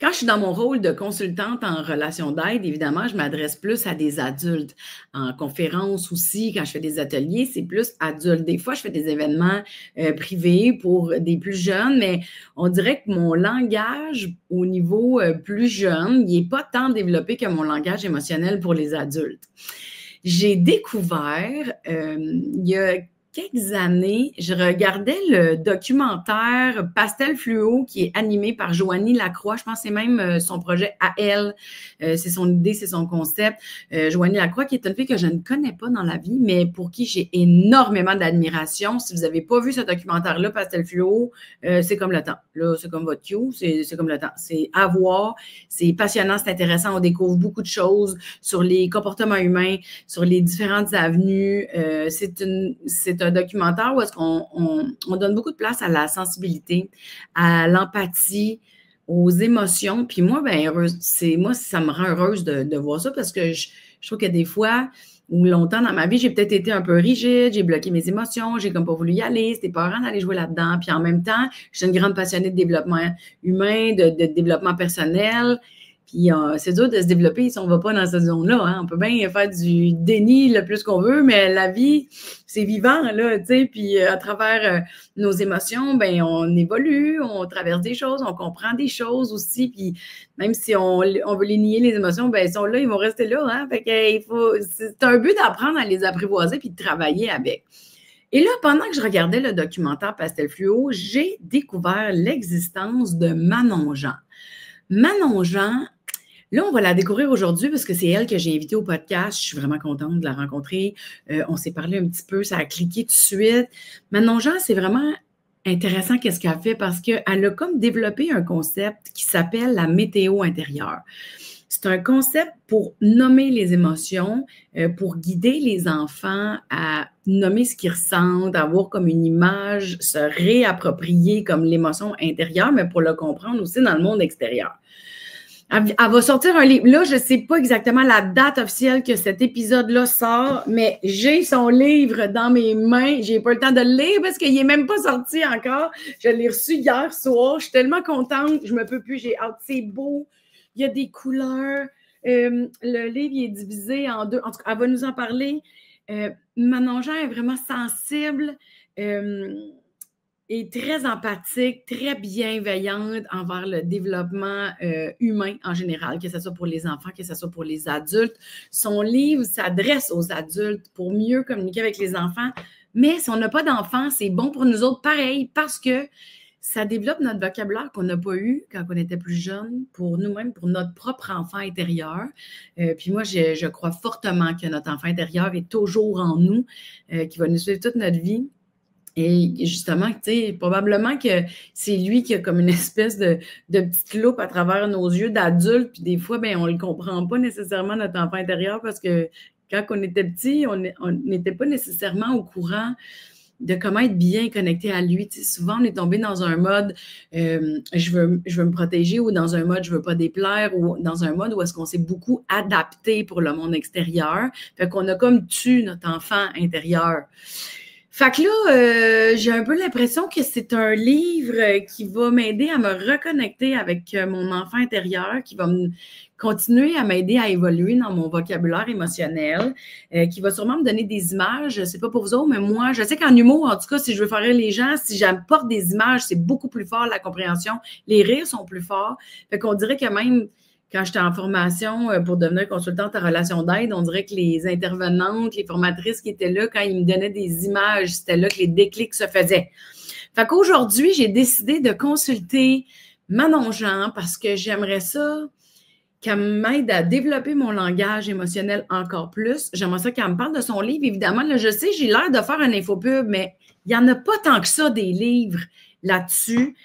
Quand je suis dans mon rôle de consultante en relation d'aide, évidemment, je m'adresse plus à des adultes. En conférence aussi, quand je fais des ateliers, c'est plus adulte. Des fois, je fais des événements privés pour des plus jeunes, mais on dirait que mon langage au niveau plus jeune, il n'est pas tant développé que mon langage émotionnel pour les adultes. J'ai découvert, il y a quelques années, je regardais le documentaire Pastel Fluo qui est animé par Joanie Lacroix. Je pense que c'est même son projet à elle. C'est son idée, c'est son concept. Joanie Lacroix, qui est une fille que je ne connais pas dans la vie, mais pour qui j'ai énormément d'admiration. Si vous n'avez pas vu ce documentaire-là, Pastel Fluo, c'est comme le temps. Là, c'est comme votre cue, c'est comme le temps. C'est à voir, c'est passionnant, c'est intéressant. On découvre beaucoup de choses sur les comportements humains, sur les différentes avenues. C'est un documentaire où est-ce qu'on donne beaucoup de place à la sensibilité, à l'empathie, aux émotions. Puis moi, moi, ça me rend heureuse de voir ça parce que je trouve que des fois, ou longtemps dans ma vie, j'ai peut-être été un peu rigide, j'ai bloqué mes émotions, j'ai comme pas voulu y aller, c'était peurant d'aller jouer là-dedans. Puis en même temps, je suis une grande passionnée de développement humain, de développement personnel. Puis c'est dur de se développer si on ne va pas dans cette zone-là. Hein. On peut bien faire du déni le plus qu'on veut, mais la vie, c'est vivant, là, tu sais. Puis à travers nos émotions, ben on évolue, on traverse des choses, on comprend des choses aussi. Puis même si on veut les nier, les émotions, ben ils sont là, ils vont rester là. Hein. Fait que c'est un but d'apprendre à les apprivoiser puis de travailler avec. Et là, pendant que je regardais le documentaire Pastel Fluo, j'ai découvert l'existence de Manon Jean. Manon Jean, là, on va la découvrir aujourd'hui parce que c'est elle que j'ai invitée au podcast. Je suis vraiment contente de la rencontrer. On s'est parlé un petit peu, ça a cliqué tout de suite. Manon Jean, c'est vraiment intéressant qu'est-ce qu'elle fait parce qu'elle a comme développé un concept qui s'appelle la météo intérieure. C'est un concept pour nommer les émotions, pour guider les enfants à nommer ce qu'ils ressentent, avoir comme une image, se réapproprier comme l'émotion intérieure, mais pour le comprendre aussi dans le monde extérieur. Elle va sortir un livre. Là, je ne sais pas exactement la date officielle que cet épisode-là sort, mais j'ai son livre dans mes mains. Je n'ai pas le temps de le lire parce qu'il n'est même pas sorti encore. Je l'ai reçu hier soir. Je suis tellement contente. Je ne me peux plus. J'ai hâte. C'est beau. Il y a des couleurs. Le livre il est divisé en deux. En tout cas, elle va nous en parler. Manon Jean est vraiment sensible. Est très empathique, très bienveillante envers le développement humain en général, que ce soit pour les enfants, que ce soit pour les adultes. Son livre s'adresse aux adultes pour mieux communiquer avec les enfants, mais si on n'a pas d'enfants, c'est bon pour nous autres pareil parce que ça développe notre vocabulaire qu'on n'a pas eu quand on était plus jeune pour nous-mêmes, pour notre propre enfant intérieur. Puis moi, je crois fortement que notre enfant intérieur est toujours en nous, qui va nous suivre toute notre vie. Et justement, tu sais, probablement que c'est lui qui a comme une espèce de petite loupe à travers nos yeux d'adultes. Puis des fois, ben, on ne le comprend pas nécessairement, notre enfant intérieur, parce que quand on était petit, on n'était pas nécessairement au courant de comment être bien connecté à lui. Tu sais, souvent, on est tombé dans un mode je veux me protéger ou dans un mode je veux pas déplaire ou dans un mode où est-ce qu'on s'est beaucoup adapté pour le monde extérieur. Fait qu'on a comme tué notre enfant intérieur. Fait que là, j'ai un peu l'impression que c'est un livre qui va m'aider à me reconnecter avec mon enfant intérieur, qui va continuer à m'aider à évoluer dans mon vocabulaire émotionnel, qui va sûrement me donner des images. Je ne sais pas pour vous autres, mais moi, je sais qu'en humour, en tout cas, si je veux faire rire les gens, si j'apporte des images, c'est beaucoup plus fort la compréhension. Les rires sont plus forts. Fait qu'on dirait que même quand j'étais en formation pour devenir consultante en relation d'aide, on dirait que les intervenantes, les formatrices qui étaient là, quand ils me donnaient des images, c'était là que les déclics se faisaient. Fait qu'aujourd'hui, j'ai décidé de consulter Manon Jean parce que j'aimerais ça qu'elle m'aide à développer mon langage émotionnel encore plus. J'aimerais ça qu'elle me parle de son livre. Évidemment, là, je sais, j'ai l'air de faire un infopub, mais il n'y en a pas tant que ça des livres là-dessus,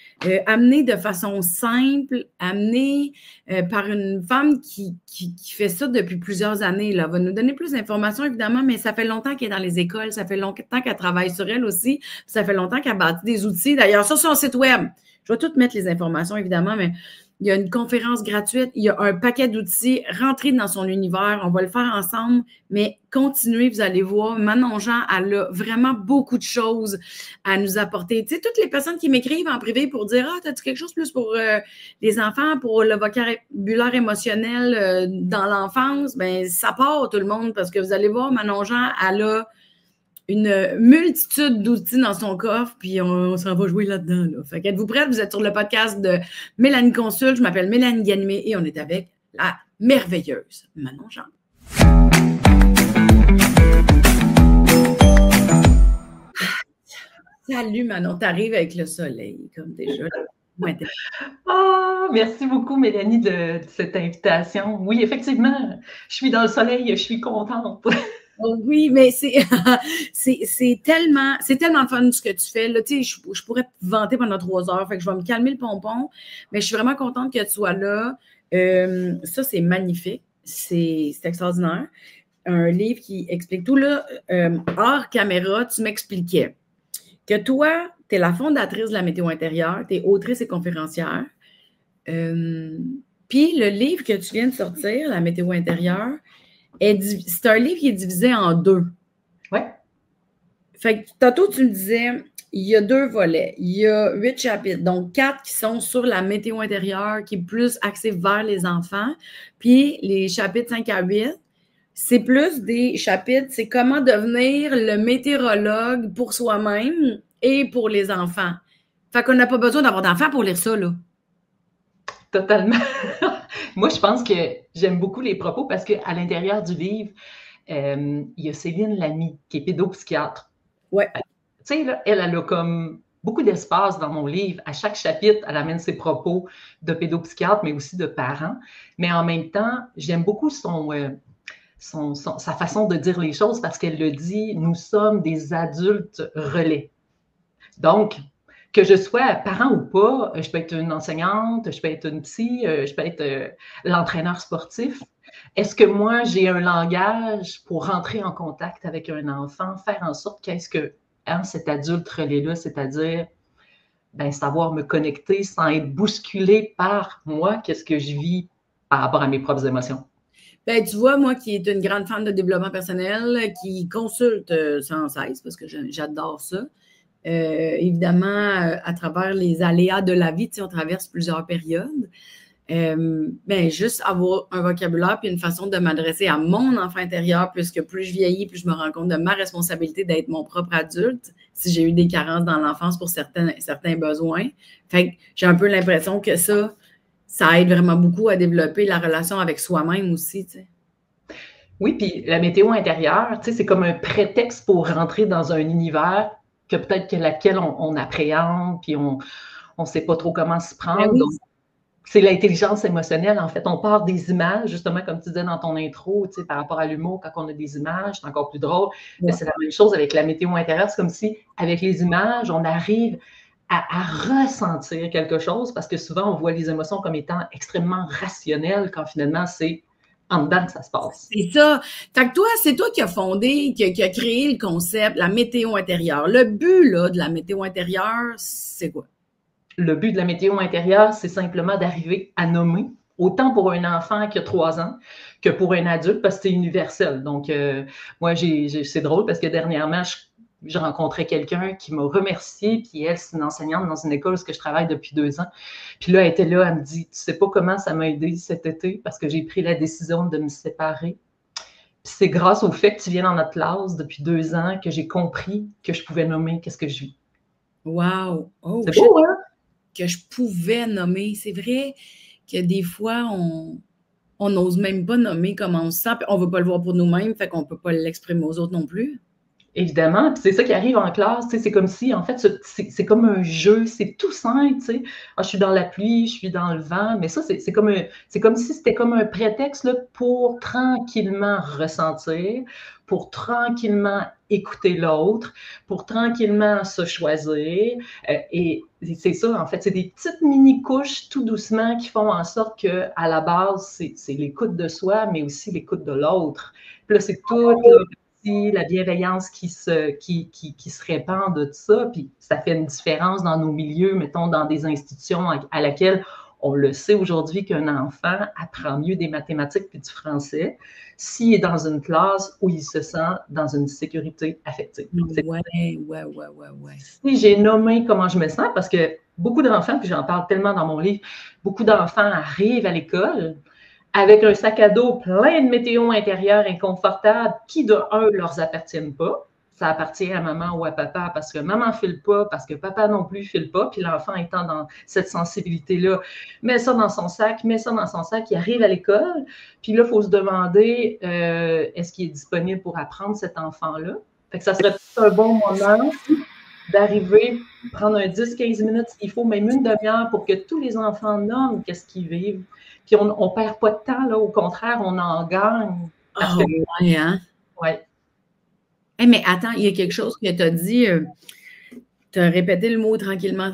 amené de façon simple, amené par une femme qui fait ça depuis plusieurs années. Là. Elle va nous donner plus d'informations, évidemment, mais ça fait longtemps qu'elle est dans les écoles, ça fait longtemps qu'elle travaille sur elle aussi, ça fait longtemps qu'elle bâtit des outils. D'ailleurs, sur son site web, je vais tout mettre les informations, évidemment, mais il y a une conférence gratuite, il y a un paquet d'outils. Rentrez dans son univers, on va le faire ensemble, mais continuez, vous allez voir. Manon Jean, elle a vraiment beaucoup de choses à nous apporter. Tu sais, toutes les personnes qui m'écrivent en privé pour dire « Ah, t'as-tu quelque chose plus pour les enfants, pour le vocabulaire émotionnel dans l'enfance? » Ben, ça part tout le monde parce que vous allez voir, Manon Jean, elle a une multitude d'outils dans son coffre, puis on s'en va jouer là-dedans. Là. Fait qu'êtes-vous prête? Vous êtes sur le podcast de Mélanie Consulte. Je m'appelle Mélanie Ganimé et on est avec la merveilleuse Manon Jean. Salut Manon, t'arrives avec le soleil, comme déjà. Oh, merci beaucoup, Mélanie, de cette invitation. Oui, effectivement, je suis dans le soleil, je suis contente. Oh oui, mais c'est tellement fun ce que tu fais. Là, tu sais, je pourrais te vanter pendant 3 heures, fait que je vais me calmer le pompon, mais je suis vraiment contente que tu sois là. Ça, c'est magnifique. C'est extraordinaire. Un livre qui explique tout. Là, hors caméra, tu m'expliquais que toi, tu es la fondatrice de la Météo intérieure, tu es autrice et conférencière. Puis le livre que tu viens de sortir, la Météo intérieure, c'est un livre qui est divisé en 2. Oui. Fait que tantôt, tu me disais, il y a 2 volets. Il y a 8 chapitres, donc 4 qui sont sur la météo intérieure, qui est plus axée vers les enfants. Puis les chapitres 5 à 8, c'est plus des chapitres, c'est comment devenir le météorologue pour soi-même et pour les enfants. Fait qu'on n'a pas besoin d'avoir d'enfants pour lire ça, là. Totalement. Moi, je pense que j'aime beaucoup les propos parce qu'à l'intérieur du livre, il y a Céline Lamy, qui est pédopsychiatre. Ouais. Tu sais, là, elle a comme beaucoup d'espace dans mon livre. À chaque chapitre, elle amène ses propos de pédopsychiatre, mais aussi de parents. Mais en même temps, j'aime beaucoup sa façon de dire les choses parce qu'elle le dit, nous sommes des adultes relais. Donc, que je sois parent ou pas, je peux être une enseignante, je peux être une psy, je peux être l'entraîneur sportif. Est-ce que moi, j'ai un langage pour rentrer en contact avec un enfant, faire en sorte qu'est-ce que cet adulte relais-là, c'est-à-dire savoir me connecter sans être bousculé par moi, qu'est-ce que je vis par rapport à mes propres émotions? Ben, tu vois, moi qui est une grande fan de développement personnel, qui consulte sans cesse, parce que j'adore ça, évidemment, à travers les aléas de la vie, tu sais, on traverse plusieurs périodes. Juste avoir un vocabulaire puis une façon de m'adresser à mon enfant intérieur, puisque plus je vieillis, plus je me rends compte de ma responsabilité d'être mon propre adulte, si j'ai eu des carences dans l'enfance pour certains besoins. Fait que j'ai un peu l'impression que ça aide vraiment beaucoup à développer la relation avec soi-même aussi, tu sais. Oui, puis la météo intérieure, tu sais, c'est comme un prétexte pour rentrer dans un univers que peut-être laquelle on appréhende, puis on ne sait pas trop comment s'y prendre. Oui. Donc, c'est l'intelligence émotionnelle, en fait. On part des images, justement, comme tu disais dans ton intro, tu sais, par rapport à l'humour, quand on a des images, c'est encore plus drôle. Ouais. Mais c'est la même chose avec la météo intérieure. C'est comme si, avec les images, on arrive à ressentir quelque chose, parce que souvent, on voit les émotions comme étant extrêmement rationnelles, quand finalement, c'est en dedans que ça se passe. C'est ça. Fait que toi, c'est toi qui as fondé, qui a créé le concept, la météo intérieure. Le but là, de la météo intérieure, c'est quoi? Le but de la météo intérieure, c'est simplement d'arriver à nommer, autant pour un enfant qui a 3 ans que pour un adulte, parce que c'est universel. Donc, moi, c'est drôle parce que dernièrement, je rencontrais quelqu'un qui m'a remercié, puis elle, c'est une enseignante dans une école où je travaille depuis 2 ans. Puis là, elle était là, elle me dit, tu sais pas comment ça m'a aidé cet été parce que j'ai pris la décision de me séparer. Puis c'est grâce au fait que tu viens dans notre classe depuis 2 ans que j'ai compris que je pouvais nommer qu'est-ce que je vis. Wow! Oh, c'est beau, hein? Que je pouvais nommer. C'est vrai que des fois, on n'ose même pas nommer comment on se sent, puis on ne veut pas le voir pour nous-mêmes, fait qu'on ne peut pas l'exprimer aux autres non plus. Évidemment, puis c'est ça qui arrive en classe, tu sais, c'est comme si, en fait, c'est comme un jeu, c'est tout simple, tu sais. Ah, je suis dans la pluie, je suis dans le vent, mais ça, c'est comme si c'était comme un prétexte là, pour tranquillement ressentir, pour tranquillement écouter l'autre, pour tranquillement se choisir. Et c'est ça, en fait, c'est des petites mini-couches tout doucement qui font en sorte qu'à la base, c'est l'écoute de soi, mais aussi l'écoute de l'autre. Puis là, c'est tout... la bienveillance qui se répand de tout ça, puis ça fait une différence dans nos milieux, mettons, dans des institutions à laquelle On le sait aujourd'hui qu'un enfant apprend mieux des mathématiques puis du français s'il est dans une classe où il se sent dans une sécurité affective. Ouais. Si j'ai nommé comment je me sens, parce que beaucoup d'enfants, puis j'en parle tellement dans mon livre, beaucoup d'enfants arrivent à l'école avec un sac à dos plein de météo intérieurs inconfortables qui, de un, leur appartiennent pas. Ça appartient à maman ou à papa parce que maman ne file pas, parce que papa non plus ne file pas, puis l'enfant étant dans cette sensibilité-là, met ça dans son sac, il arrive à l'école, puis là, il faut se demander est-ce qu'il est disponible pour apprendre cet enfant-là? Fait que ça serait un bon moment d'arriver, prendre un 10-15 minutes, s'il faut, même une demi-heure pour que tous les enfants nomment qu'est-ce qu'ils vivent. Puis on ne perd pas de temps, là, au contraire, on en gagne. Parce que, ouais, hein? Ouais. Hey, mais attends, il y a quelque chose que tu as dit, tu as répété le mot tranquillement,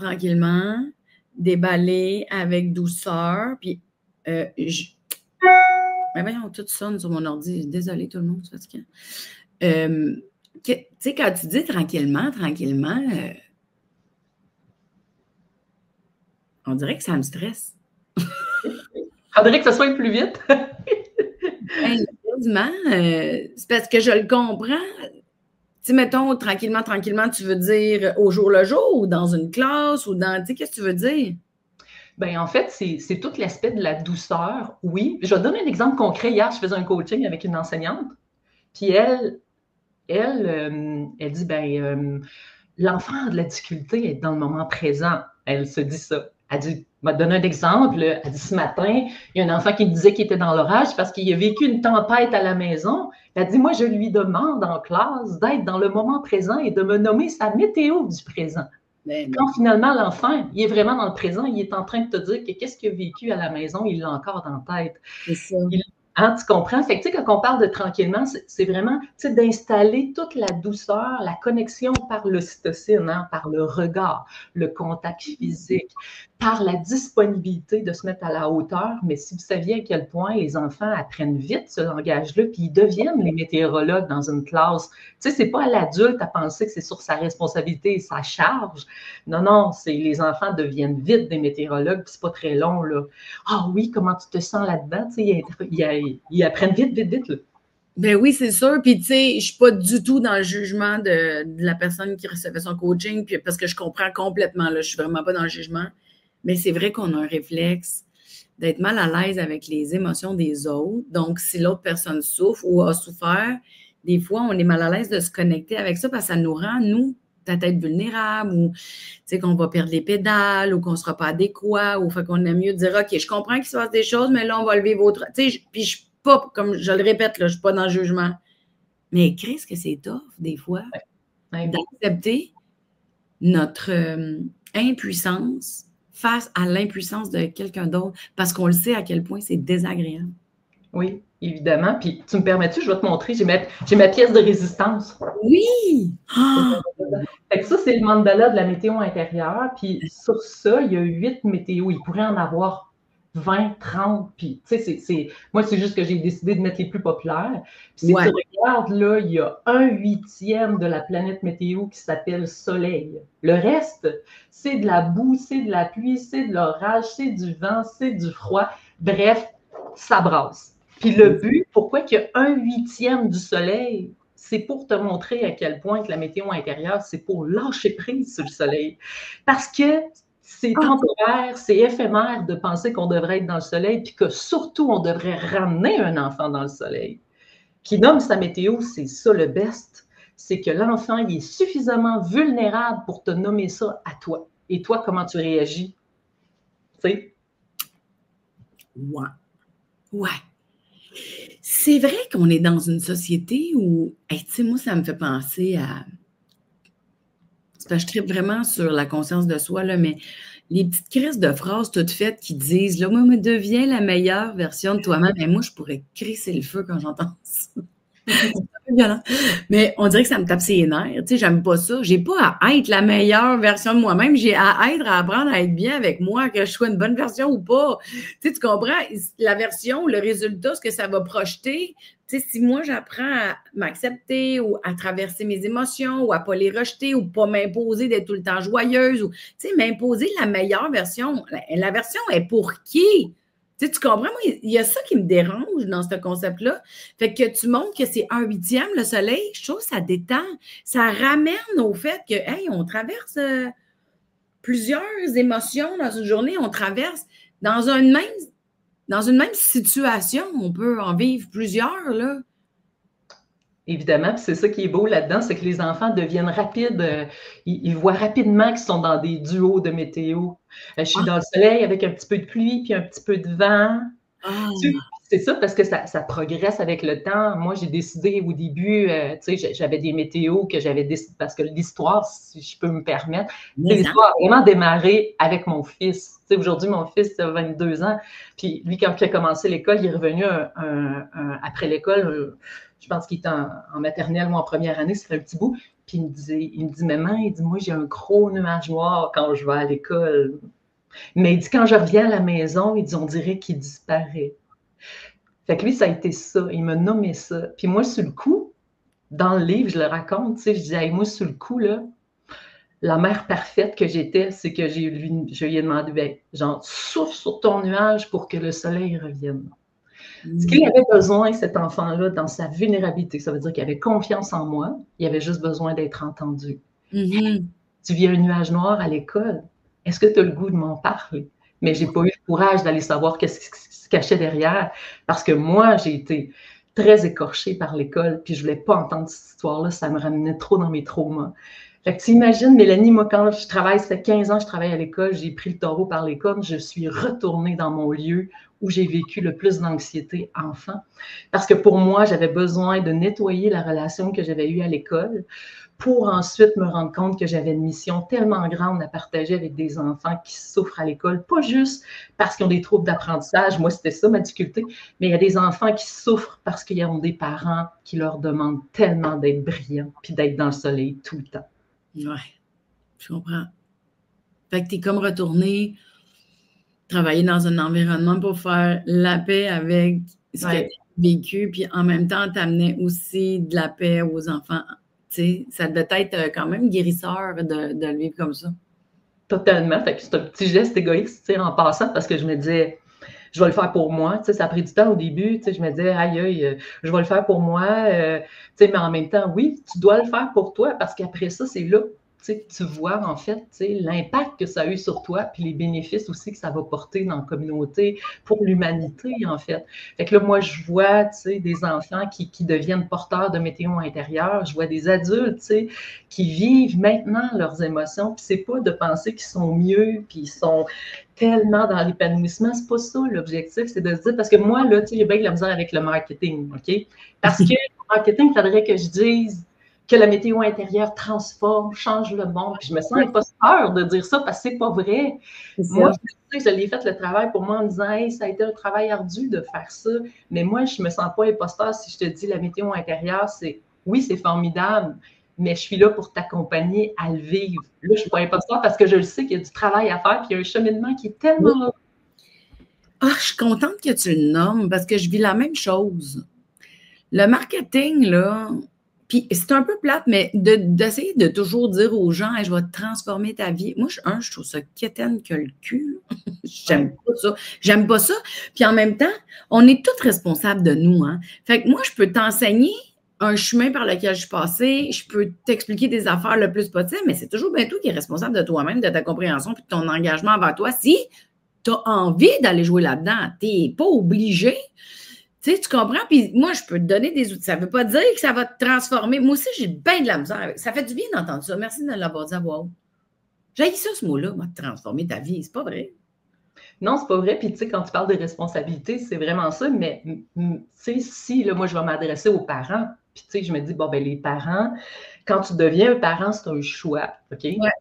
déballer avec douceur, puis mais voyons, tout sonne sur mon ordi. Désolée tout le monde, c'est fatiguant. Tu sais, quand tu dis tranquillement, on dirait que ça me stresse. Faudrait que ça soit plus vite. Heureusement, c'est parce que je le comprends. Tu sais, mettons, tranquillement, tu veux dire au jour le jour ou dans une classe ou dans, tu sais, qu'est-ce que tu veux dire? Bien, en fait, c'est tout l'aspect de la douceur, oui. Je vais te donner un exemple concret. Hier, je faisais un coaching avec une enseignante, puis elle dit, ben, l'enfant a de la difficulté à être dans le moment présent. Elle se dit ça. Elle dit, m'a donné un exemple. Elle dit, ce matin, il y a un enfant qui me disait qu'il était dans l'orage parce qu'il a vécu une tempête à la maison. Elle dit, moi, je lui demande en classe d'être dans le moment présent et de me nommer sa météo du présent. Quand finalement, l'enfant, il est vraiment dans le présent, il est en train de te dire que qu'est-ce qu'il a vécu à la maison, il l'a encore dans la tête. C'est ça. Tu comprends? Fait que, tu sais, quand on parle de tranquillement, c'est vraiment, tu sais, d'installer toute la douceur, la connexion par l'ocytocine, hein, par le regard, le contact physique, par la disponibilité de se mettre à la hauteur. Mais si vous saviez à quel point les enfants apprennent vite ce langage-là, puis ils deviennent les météorologues dans une classe. Tu sais, c'est pas à l'adulte à penser que c'est sur sa responsabilité et sa charge. Non, c'est les enfants deviennent vite des météorologues, puis c'est pas très long, là. Ah oui, comment tu te sens là-dedans? Tu sais, ils apprennent vite, là. Ben oui, c'est sûr. Puis, tu sais, je ne suis pas du tout dans le jugement de la personne qui recevait son coaching, puis, parce que je comprends complètement, là, je ne suis vraiment pas dans le jugement. Mais c'est vrai qu'on a un réflexe d'être mal à l'aise avec les émotions des autres. Donc, si l'autre personne souffre ou a souffert, des fois, on est mal à l'aise de se connecter avec ça parce que ça nous rend, nous, peut-être vulnérable ou qu'on va perdre les pédales ou qu'on ne sera pas adéquat ou fait qu'on aime mieux dire OK, je comprends qu'il se passe des choses, mais là, on va le vivre autre. Puis je suis pas, comme je le répète, là, je ne suis pas dans le jugement. Mais qu'est-ce que c'est tough, des fois, d'accepter notre impuissance face à l'impuissance de quelqu'un d'autre parce qu'on le sait à quel point c'est désagréable. Oui, évidemment. Puis, tu me permets-tu, je vais te montrer, j'ai ma pièce de résistance. Oui! Ah! Fait que ça, c'est le mandala de la météo intérieure. Puis, sur ça, il y a 8 météos. Il pourrait en avoir 20, 30. Puis, tu sais, moi, c'est juste que j'ai décidé de mettre les plus populaires. Puis, si tu regardes, là, il y a 1/8 de la planète météo qui s'appelle Soleil. Le reste, c'est de la boue, c'est de la pluie, c'est de l'orage, c'est du vent, c'est du froid. Bref, ça brasse. Puis le but, pourquoi qu'il y a 1/8 du soleil, c'est pour te montrer à quel point que la météo intérieure, c'est pour lâcher prise sur le soleil. Parce que c'est temporaire, c'est éphémère de penser qu'on devrait être dans le soleil, puis que surtout, on devrait ramener un enfant dans le soleil. Qui nomme sa météo, c'est ça le best, c'est que l'enfant, il est suffisamment vulnérable pour te nommer ça à toi. Et toi, comment tu réagis? Tu sais? Ouais. C'est vrai qu'on est dans une société où, tu sais, moi, ça me fait penser à... C'est parce que je tripe vraiment sur la conscience de soi, là, mais les petites crises de phrases toutes faites qui disent, là, moi, me deviens la meilleure version de toi-même. Mais moi, je pourrais crisser le feu quand j'entends ça. peu violent. Mais on dirait que ça me tape ses nerfs. Tu sais, j'aime pas ça. J'ai pas à être la meilleure version de moi-même. J'ai à être, à apprendre à être bien avec moi, que je sois une bonne version ou pas. Tu sais, tu comprends? La version, le résultat, ce que ça va projeter. Tu sais, si moi, j'apprends à m'accepter ou à traverser mes émotions ou à pas les rejeter ou pas m'imposer d'être tout le temps joyeuse ou, tu sais, m'imposer la meilleure version. La version est pour qui? Tu comprends? Moi, il y a ça qui me dérange dans ce concept-là. Fait que tu montres que c'est 1/8 le soleil, je trouve que ça détend. Ça ramène au fait que, hey, on traverse plusieurs émotions dans une journée, on traverse dans une même situation, on peut en vivre plusieurs, là. Évidemment, puis c'est ça qui est beau là-dedans, c'est que les enfants deviennent rapides, ils voient rapidement qu'ils sont dans des duos de météo. Je suis dans le soleil avec un petit peu de pluie, puis un petit peu de vent. C'est ça parce que ça progresse avec le temps. Moi, j'ai décidé au début, tu sais, j'avais des météos que j'avais décidé, parce que l'histoire, si je peux me permettre, l'histoire a vraiment démarré avec mon fils. Tu sais, aujourd'hui, mon fils a 22 ans, puis lui, quand il a commencé l'école, il est revenu après l'école, je pense qu'il était en maternelle ou en première année, ça fait un petit bout, puis il me dit, maman, il dit, moi, j'ai un gros nuage noir quand je vais à l'école. Mais il dit, quand je reviens à la maison, il dit, on dirait qu'il disparaît. Fait que lui, ça a été ça. Il m'a nommé ça. Puis moi, sur le coup, dans le livre, je le raconte, tu sais, je dis, hey, moi, sur le coup, là, la mère parfaite que j'étais, c'est que je lui ai demandé, ben, genre, souffle sur ton nuage pour que le soleil revienne. Ce qu'il avait besoin, cet enfant-là, dans sa vulnérabilité, ça veut dire qu'il avait confiance en moi, il avait juste besoin d'être entendu. Tu vis un nuage noir à l'école, est-ce que tu as le goût de m'en parler? Mais je n'ai pas eu le courage d'aller savoir qu'est-ce qui se cachait derrière, parce que moi, j'ai été très écorchée par l'école, puis je ne voulais pas entendre cette histoire-là, ça me ramenait trop dans mes traumas. Fait que tu imagines, Mélanie, moi, quand je travaille, ça fait 15 ans que je travaille à l'école, j'ai pris le taureau par les cornes, je suis retournée dans mon lieu où j'ai vécu le plus d'anxiété enfant. Parce que pour moi, j'avais besoin de nettoyer la relation que j'avais eue à l'école pour ensuite me rendre compte que j'avais une mission tellement grande à partager avec des enfants qui souffrent à l'école, pas juste parce qu'ils ont des troubles d'apprentissage, moi c'était ça ma difficulté, mais il y a des enfants qui souffrent parce qu'ils ont des parents qui leur demandent tellement d'être brillants puis d'être dans le soleil tout le temps. Ouais, je comprends. Fait que tu es comme retourné travailler dans un environnement pour faire la paix avec ce que tu as vécu, puis en même temps, t'amenais aussi de la paix aux enfants. Tu sais, ça devait être quand même guérisseur de le vivre comme ça. Totalement. Fait que c'est un petit geste égoïste, tu sais, en passant, parce que je me disais, je vais le faire pour moi. Tu sais, ça a pris du temps au début. Tu sais, je me disais, aïe, aïe, je vais le faire pour moi. Tu sais, mais en même temps, oui, tu dois le faire pour toi, parce qu'après ça, c'est là, tu sais, tu vois, en fait, tu sais, l'impact que ça a eu sur toi, puis les bénéfices aussi que ça va porter dans la communauté, pour l'humanité, en fait. Fait que là, moi, je vois, tu sais, des enfants qui deviennent porteurs de météo intérieure. Je vois des adultes, tu sais, qui vivent maintenant leurs émotions. Puis c'est pas de penser qu'ils sont mieux, puis ils sont tellement dans l'épanouissement. C'est pas ça l'objectif, c'est de se dire, parce que moi, là, tu sais, j'ai bien de la misère avec le marketing, OK? Parce que le marketing, il faudrait que je dise que la météo intérieure transforme, change le monde. Puis je me sens imposteur de dire ça parce que c'est pas vrai. Moi, je l'ai fait le travail pour moi en me disant, hey, ça a été un travail ardu de faire ça. Mais moi, je me sens pas imposteur si je te dis la météo intérieure, c'est, oui, c'est formidable, mais je suis là pour t'accompagner à le vivre. Là, je suis pas imposteur parce que je le sais qu'il y a du travail à faire, puis il y a un cheminement qui est tellement là. Ah, je suis contente que tu le nommes parce que je vis la même chose. Le marketing, là, puis c'est un peu plate, mais d'essayer de toujours dire aux gens, hey, je vais transformer ta vie. Moi, je trouve ça quétaine que le cul. J'aime pas ça. J'aime pas ça. Puis en même temps, on est tous responsables de nous. Hein? Fait que moi, je peux t'enseigner un chemin par lequel je suis passée, je peux t'expliquer des affaires le plus possible, mais c'est toujours bien toi qui es responsable de toi-même, de ta compréhension puis de ton engagement envers toi. Si tu as envie d'aller jouer là-dedans, tu n'es pas obligé. Tu sais, tu comprends? Puis moi, je peux te donner des outils. Ça ne veut pas dire que ça va te transformer. Moi aussi, j'ai bien de la misère avec ça. Ça fait du bien d'entendre ça. Merci de l'avoir dit à voix haute. J'ai ça, ce mot-là, moi, de transformer ta vie. C'est pas vrai. Non, c'est pas vrai. Puis, tu sais, quand tu parles de responsabilité, c'est vraiment ça. Mais, tu sais, si, là, moi, je vais m'adresser aux parents, puis, tu sais, je me dis, bon, ben les parents, quand tu deviens un parent, c'est un choix, OK? Ouais.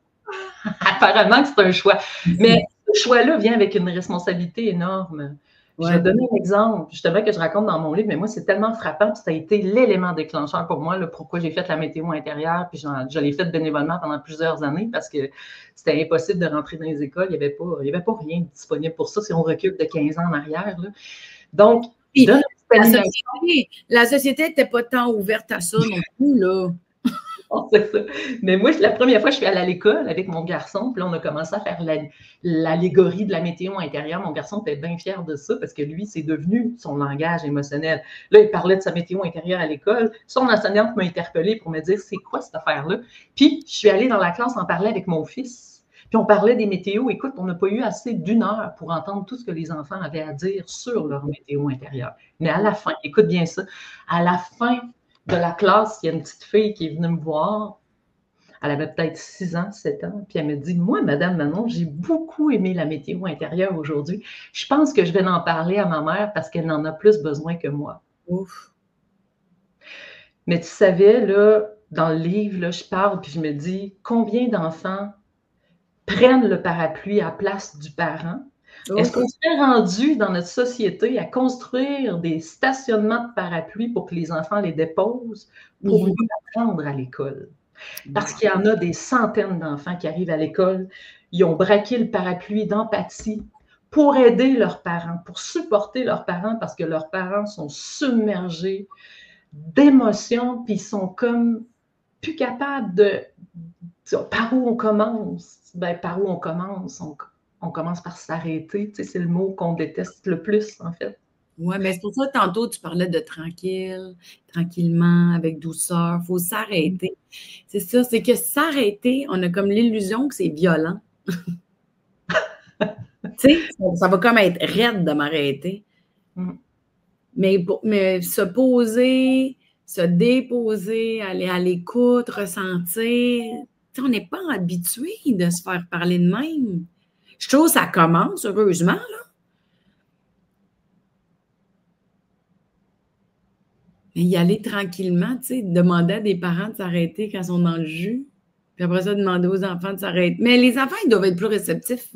Apparemment que c'est un choix. Mais ce choix-là vient avec une responsabilité énorme. Je vais donner un exemple, justement, que je raconte dans mon livre, mais moi, c'est tellement frappant, puis ça a été l'élément déclencheur pour moi, là, pourquoi j'ai fait la météo intérieure, puis je l'ai fait bénévolement pendant plusieurs années, parce que c'était impossible de rentrer dans les écoles, il n'y avait pas rien disponible pour ça, si on recule de 15 ans en arrière, là. Donc, la société n'était pas tant ouverte à ça non plus, là. C'est ça. Mais moi, la première fois, je suis allée à l'école avec mon garçon, puis là, on a commencé à faire l'allégorie de la météo intérieure. Mon garçon était bien fier de ça parce que lui, c'est devenu son langage émotionnel. Là, il parlait de sa météo intérieure à l'école. Son enseignante m'a interpellée pour me dire, c'est quoi cette affaire-là? Puis, je suis allée dans la classe en parler avec mon fils. Puis, on parlait des météos. Écoute, on n'a pas eu assez d'1 heure pour entendre tout ce que les enfants avaient à dire sur leur météo intérieure. Mais à la fin, écoute bien ça, à la fin de la classe, il y a une petite fille qui est venue me voir. Elle avait peut-être 6 ans, 7 ans. Puis elle me dit, moi, Madame Manon, j'ai beaucoup aimé la météo intérieure aujourd'hui. Je pense que je vais en parler à ma mère parce qu'elle en a plus besoin que moi. Ouf. Mais tu savais, là, dans le livre, là, je parle puis je me dis, combien d'enfants prennent le parapluie à la place du parent? Est-ce qu'on serait rendu dans notre société à construire des stationnements de parapluies pour que les enfants les déposent pour mieux apprendre à l'école? Parce qu'il y en a des centaines d'enfants qui arrivent à l'école, ils ont braqué le parapluie d'empathie pour aider leurs parents, pour supporter leurs parents parce que leurs parents sont submergés d'émotions puis ils sont comme plus capables de... Par où on commence? Ben, par où on commence? On commence par s'arrêter. Tu sais, c'est le mot qu'on déteste le plus, en fait. Oui, mais c'est pour ça que tantôt, tu parlais de tranquille, tranquillement, avec douceur. Il faut s'arrêter. C'est ça, c'est que s'arrêter, on a comme l'illusion que c'est violent. Tu sais, ça va comme être raide de m'arrêter. Mais se poser, se déposer, aller à l'écoute, ressentir, tu sais, on n'est pas habitué de se faire parler de même. Je trouve que ça commence, heureusement, là. Mais y aller tranquillement, tu sais, demander à des parents de s'arrêter quand ils sont dans le jus, puis après ça, demander aux enfants de s'arrêter. Mais les enfants, ils doivent être plus réceptifs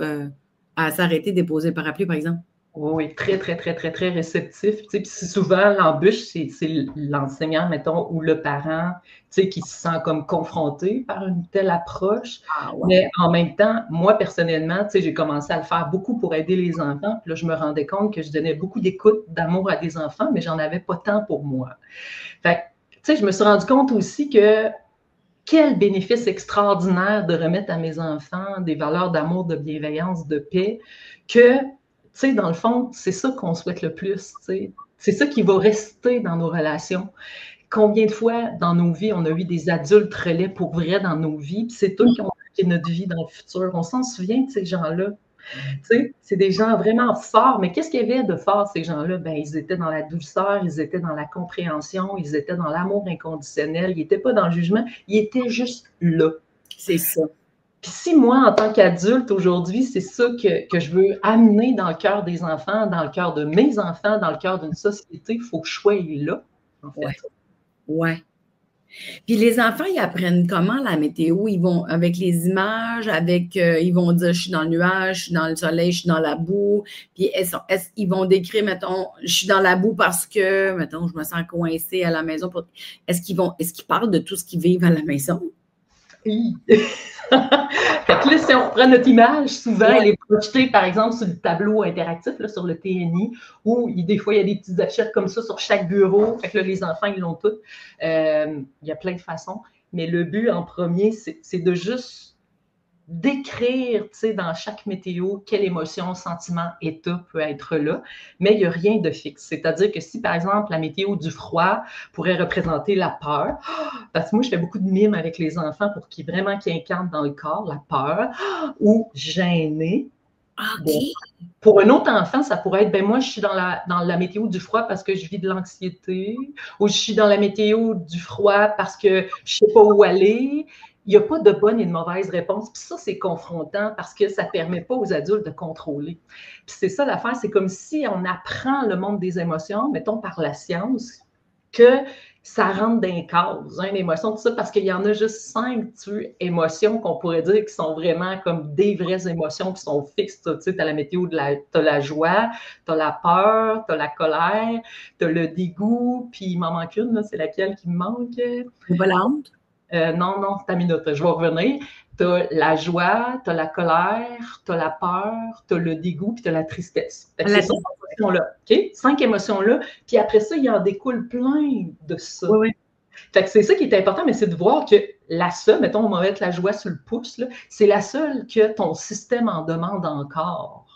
à s'arrêter, déposer le parapluie, par exemple. Oui, très, très, très, très, très réceptif. Tu sais, puis souvent, l'embûche, c'est l'enseignant, mettons, ou le parent, tu sais, qui se sent comme confronté par une telle approche. Ah, ouais. Mais en même temps, moi, personnellement, tu sais, j'ai commencé à le faire beaucoup pour aider les enfants. Puis là, je me rendais compte que je donnais beaucoup d'écoute, d'amour à des enfants, mais j'en avais pas tant pour moi. Fait que, tu sais, je me suis rendu compte aussi que quel bénéfice extraordinaire de remettre à mes enfants des valeurs d'amour, de bienveillance, de paix, que tu sais, dans le fond, c'est ça qu'on souhaite le plus. Tu sais. C'est ça qui va rester dans nos relations. Combien de fois dans nos vies, on a eu des adultes relais pour vrai dans nos vies, puis c'est eux qui ont marqué notre vie dans le futur. On s'en souvient de ces gens-là. Tu sais, c'est des gens vraiment forts, mais qu'est-ce qu'il y avait de fort, ces gens-là? Ben, ils étaient dans la douceur, ils étaient dans la compréhension, ils étaient dans l'amour inconditionnel, ils n'étaient pas dans le jugement, ils étaient juste là. C'est ça. Puis si moi, en tant qu'adulte, aujourd'hui, c'est ça que je veux amener dans le cœur des enfants, dans le cœur de mes enfants, dans le cœur d'une société, il faut que je sois là, en fait. Ouais. Puis les enfants, ils apprennent comment la météo? Ils vont avec les images, ils vont dire, je suis dans le nuage, je suis dans le soleil, je suis dans la boue. Puis ils vont décrire, mettons, je suis dans la boue parce que, mettons, je me sens coincée à la maison. Est-ce qu'ils parlent de tout ce qu'ils vivent à la maison? Oui. Fait que là, si on reprend notre image, souvent, elle est projetée, par exemple, sur le tableau interactif, là, sur le TNI, où des fois, il y a des petites affichettes comme ça sur chaque bureau. Fait que là, les enfants, ils l'ont toutes. Il y a plein de façons. Mais le but, en premier, c'est de juste décrire, tu sais, dans chaque météo, quelle émotion, sentiment, état peut être là, mais il n'y a rien de fixe. C'est-à-dire que si, par exemple, la météo du froid pourrait représenter la peur, parce que moi, je fais beaucoup de mimes avec les enfants pour qu'ils incarnent dans le corps la peur, ou gêné. OK. Pour un autre enfant, ça pourrait être, ben moi, je suis dans la météo du froid parce que je vis de l'anxiété, ou je suis dans la météo du froid parce que je ne sais pas où aller. Il n'y a pas de bonne et de mauvaise réponse. Puis ça, c'est confrontant parce que ça ne permet pas aux adultes de contrôler. Puis c'est ça l'affaire, c'est comme si on apprend le monde des émotions, mettons par la science, que ça rentre dans les cases, hein, l'émotion, tout ça, parce qu'il y en a juste 5 émotions qu'on pourrait dire qui sont vraiment comme des vraies émotions qui sont fixes. Tu sais, t'as la météo, t'as la joie, t'as la peur, t'as la colère, t'as le dégoût, puis il m'en manque une, c'est laquelle qui me manque? C'est pas la honte? Non, c'est ta minute, je vais revenir. Tu as la joie, tu as la colère, tu as la peur, tu as le dégoût, puis tu as la tristesse. Fait que c'est ces émotions-là, OK? 5 émotions-là. Puis après ça, il en découle plein de ça. Oui, oui. Fait que c'est ça qui est important, mais c'est de voir que la seule, mettons, on va mettre la joie sur le pouce, c'est la seule que ton système en demande encore.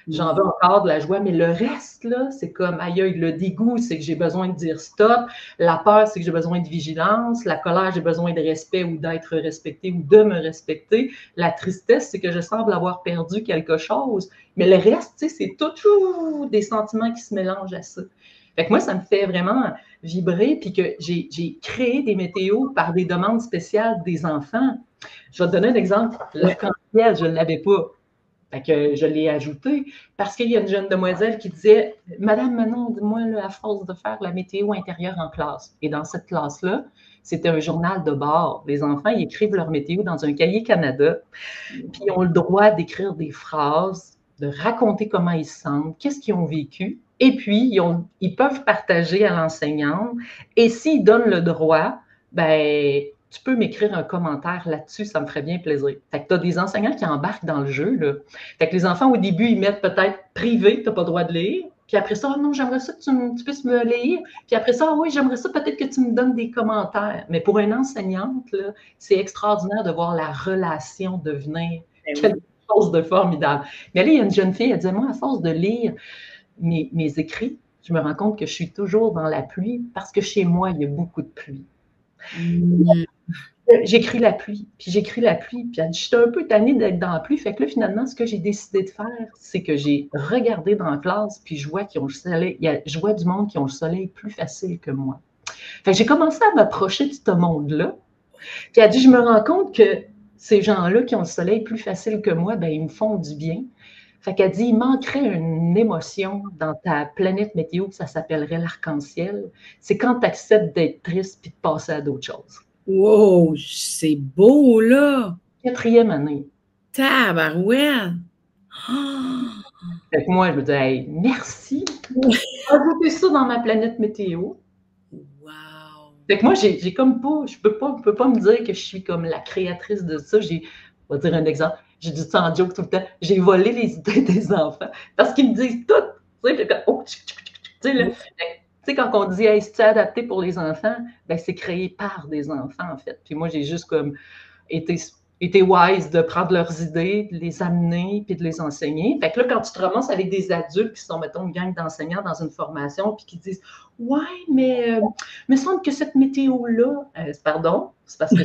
J'en veux encore de la joie, mais le reste, là, c'est comme, aïe, le dégoût, c'est que j'ai besoin de dire stop. La peur, c'est que j'ai besoin de vigilance. La colère, j'ai besoin de respect ou d'être respecté ou de me respecter. La tristesse, c'est que je semble avoir perdu quelque chose. Mais le reste, tu sais, c'est toujours des sentiments qui se mélangent à ça. Fait que moi, ça me fait vraiment vibrer, puis que j'ai créé des météos par des demandes spéciales des enfants. Je vais te donner un exemple. L'arc-en-ciel, je ne l'avais pas. Fait que je l'ai ajouté parce qu'il y a une jeune demoiselle qui disait « Madame Manon, dis-moi, à force de faire la météo intérieure en classe. » Et dans cette classe-là, c'était un journal de bord. Les enfants, ils écrivent leur météo dans un cahier Canada, puis ils ont le droit d'écrire des phrases, de raconter comment ils se sentent, qu'est-ce qu'ils ont vécu, et puis ils peuvent partager à l'enseignante. Et s'ils donnent le droit, ben tu peux m'écrire un commentaire là-dessus, ça me ferait bien plaisir. Fait que tu as des enseignants qui embarquent dans le jeu, là. Fait que les enfants, au début, ils mettent peut-être privé, tu n'as pas le droit de lire. Puis après ça, oh non, j'aimerais ça que tu puisses me lire. Puis après ça, oh oui, j'aimerais ça peut-être que tu me donnes des commentaires. Mais pour une enseignante, là, c'est extraordinaire de voir la relation devenir quelque chose de formidable. Mais là, il y a une jeune fille, elle disait, moi, à force de lire mes écrits, je me rends compte que je suis toujours dans la pluie parce que chez moi, il y a beaucoup de pluie. J'écris la pluie, puis j'étais un peu tannée d'être dans la pluie. Fait que là, finalement, ce que j'ai décidé de faire, c'est que j'ai regardé dans la classe, puis je vois je vois du monde qui ont le soleil plus facile que moi. Fait que j'ai commencé à m'approcher de ce monde-là. Puis elle dit, je me rends compte que ces gens-là qui ont le soleil plus facile que moi, ben ils me font du bien. Fait qu'elle dit, il manquerait une émotion dans ta planète météo, ça s'appellerait l'arc-en-ciel. C'est quand tu acceptes d'être triste puis de passer à d'autres choses. Wow, c'est beau, là! 4e année. Tabarouette! Fait que moi, je me dis, hey, merci. Ajouter ça dans ma planète météo. Wow! Fait que moi, j'ai comme pas, je peux pas me dire que je suis comme la créatrice de ça. On va dire un exemple. J'ai dit ça en joke tout le temps. J'ai volé les idées des enfants parce qu'ils me disent tout. Tu sais, oh, tu sais, quand on dit, hey, c'est adapté pour les enfants, ben, c'est créé par des enfants, en fait. Puis moi, j'ai juste comme été wise de prendre leurs idées, de les amener, puis de les enseigner. Fait que là, quand tu te ramasses avec des adultes qui sont, mettons, une gang d'enseignants dans une formation, puis qui disent « Ouais, mais il me semble que cette météo-là... pardon, c'est parce que...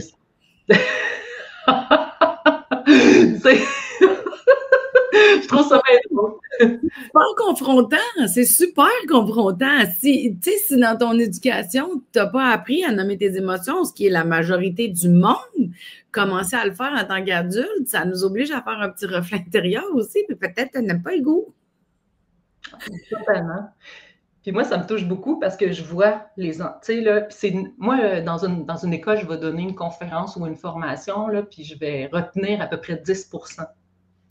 Je trouve ça bien drôle. C'est pas confrontant, c'est super confrontant. Si dans ton éducation, tu n'as pas appris à nommer tes émotions, ce qui est la majorité du monde, commencer à le faire en tant qu'adulte, ça nous oblige à faire un petit reflet intérieur aussi, puis peut-être tu n'as pas le goût. Totalement. Puis moi, ça me touche beaucoup parce que je vois les... Tu sais, là, moi, dans une école, je vais donner une conférence ou une formation, là, puis je vais retenir à peu près 10%.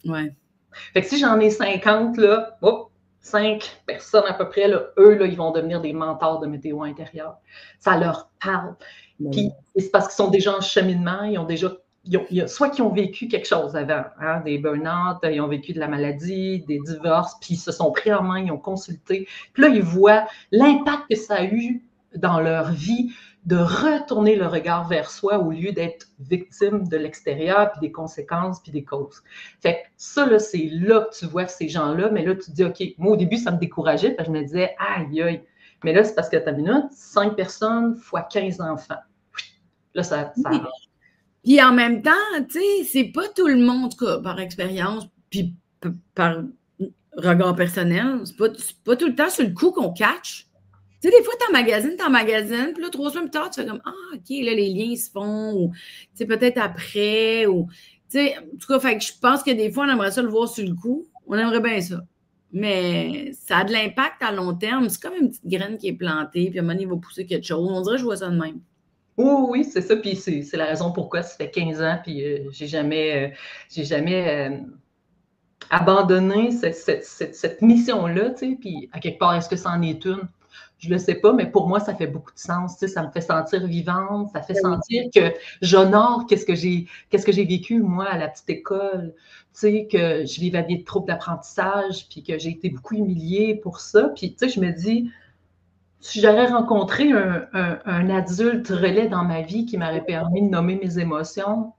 Ouais. Fait que si j'en ai 50, là, 5 personnes à peu près, là, eux, là, ils vont devenir des mentors de météo intérieure. Ça leur parle. Puis c'est parce qu'ils sont déjà en cheminement, soit qu'ils ont vécu quelque chose avant, hein, des burn-out, ils ont vécu de la maladie, des divorces, puis ils se sont pris en main, ils ont consulté. Puis là, ils voient l'impact que ça a eu dans leur vie de retourner le regard vers soi au lieu d'être victime de l'extérieur, puis des conséquences, puis des causes. Fait que ça, là, c'est là que tu vois ces gens-là, mais là, tu te dis, OK, moi, au début, ça me décourageait, parce que je me disais, aïe, aïe. Mais là, c'est parce que t'as une minute, 5 personnes fois 15 enfants. Là, ça oui. Puis en même temps, tu sais, c'est pas tout le monde, par expérience, puis par regard personnel, c'est pas tout le temps sur le coup qu'on catch. Tu sais, des fois, t'emmagasines, puis là, 3 semaines plus tard, tu fais comme, ah, OK, là, les liens se font, ou, tu sais, peut-être après, ou, tu sais, en tout cas, fait que je pense que des fois, on aimerait ça le voir sur le coup. On aimerait bien ça. Mais ça a de l'impact à long terme. C'est comme une petite graine qui est plantée, puis à un moment donné, il va pousser quelque chose. On dirait que je vois ça de même. Oui, oui, c'est ça. Puis c'est la raison pourquoi ça fait 15 ans, puis j'ai jamais abandonné cette mission-là, tu sais. Puis à quelque part, est-ce que ça en est une? Je le sais pas, mais pour moi, ça fait beaucoup de sens. Tu sais, ça me fait sentir vivante, ça fait sentir que j'honore qu'est-ce que j'ai vécu, moi, à la petite école. Tu sais, que je vivais des troubles d'apprentissage, puis que j'ai été beaucoup humiliée pour ça. Puis, tu sais, je me dis, si j'aurais rencontré un adulte relais dans ma vie qui m'aurait permis de nommer mes émotions,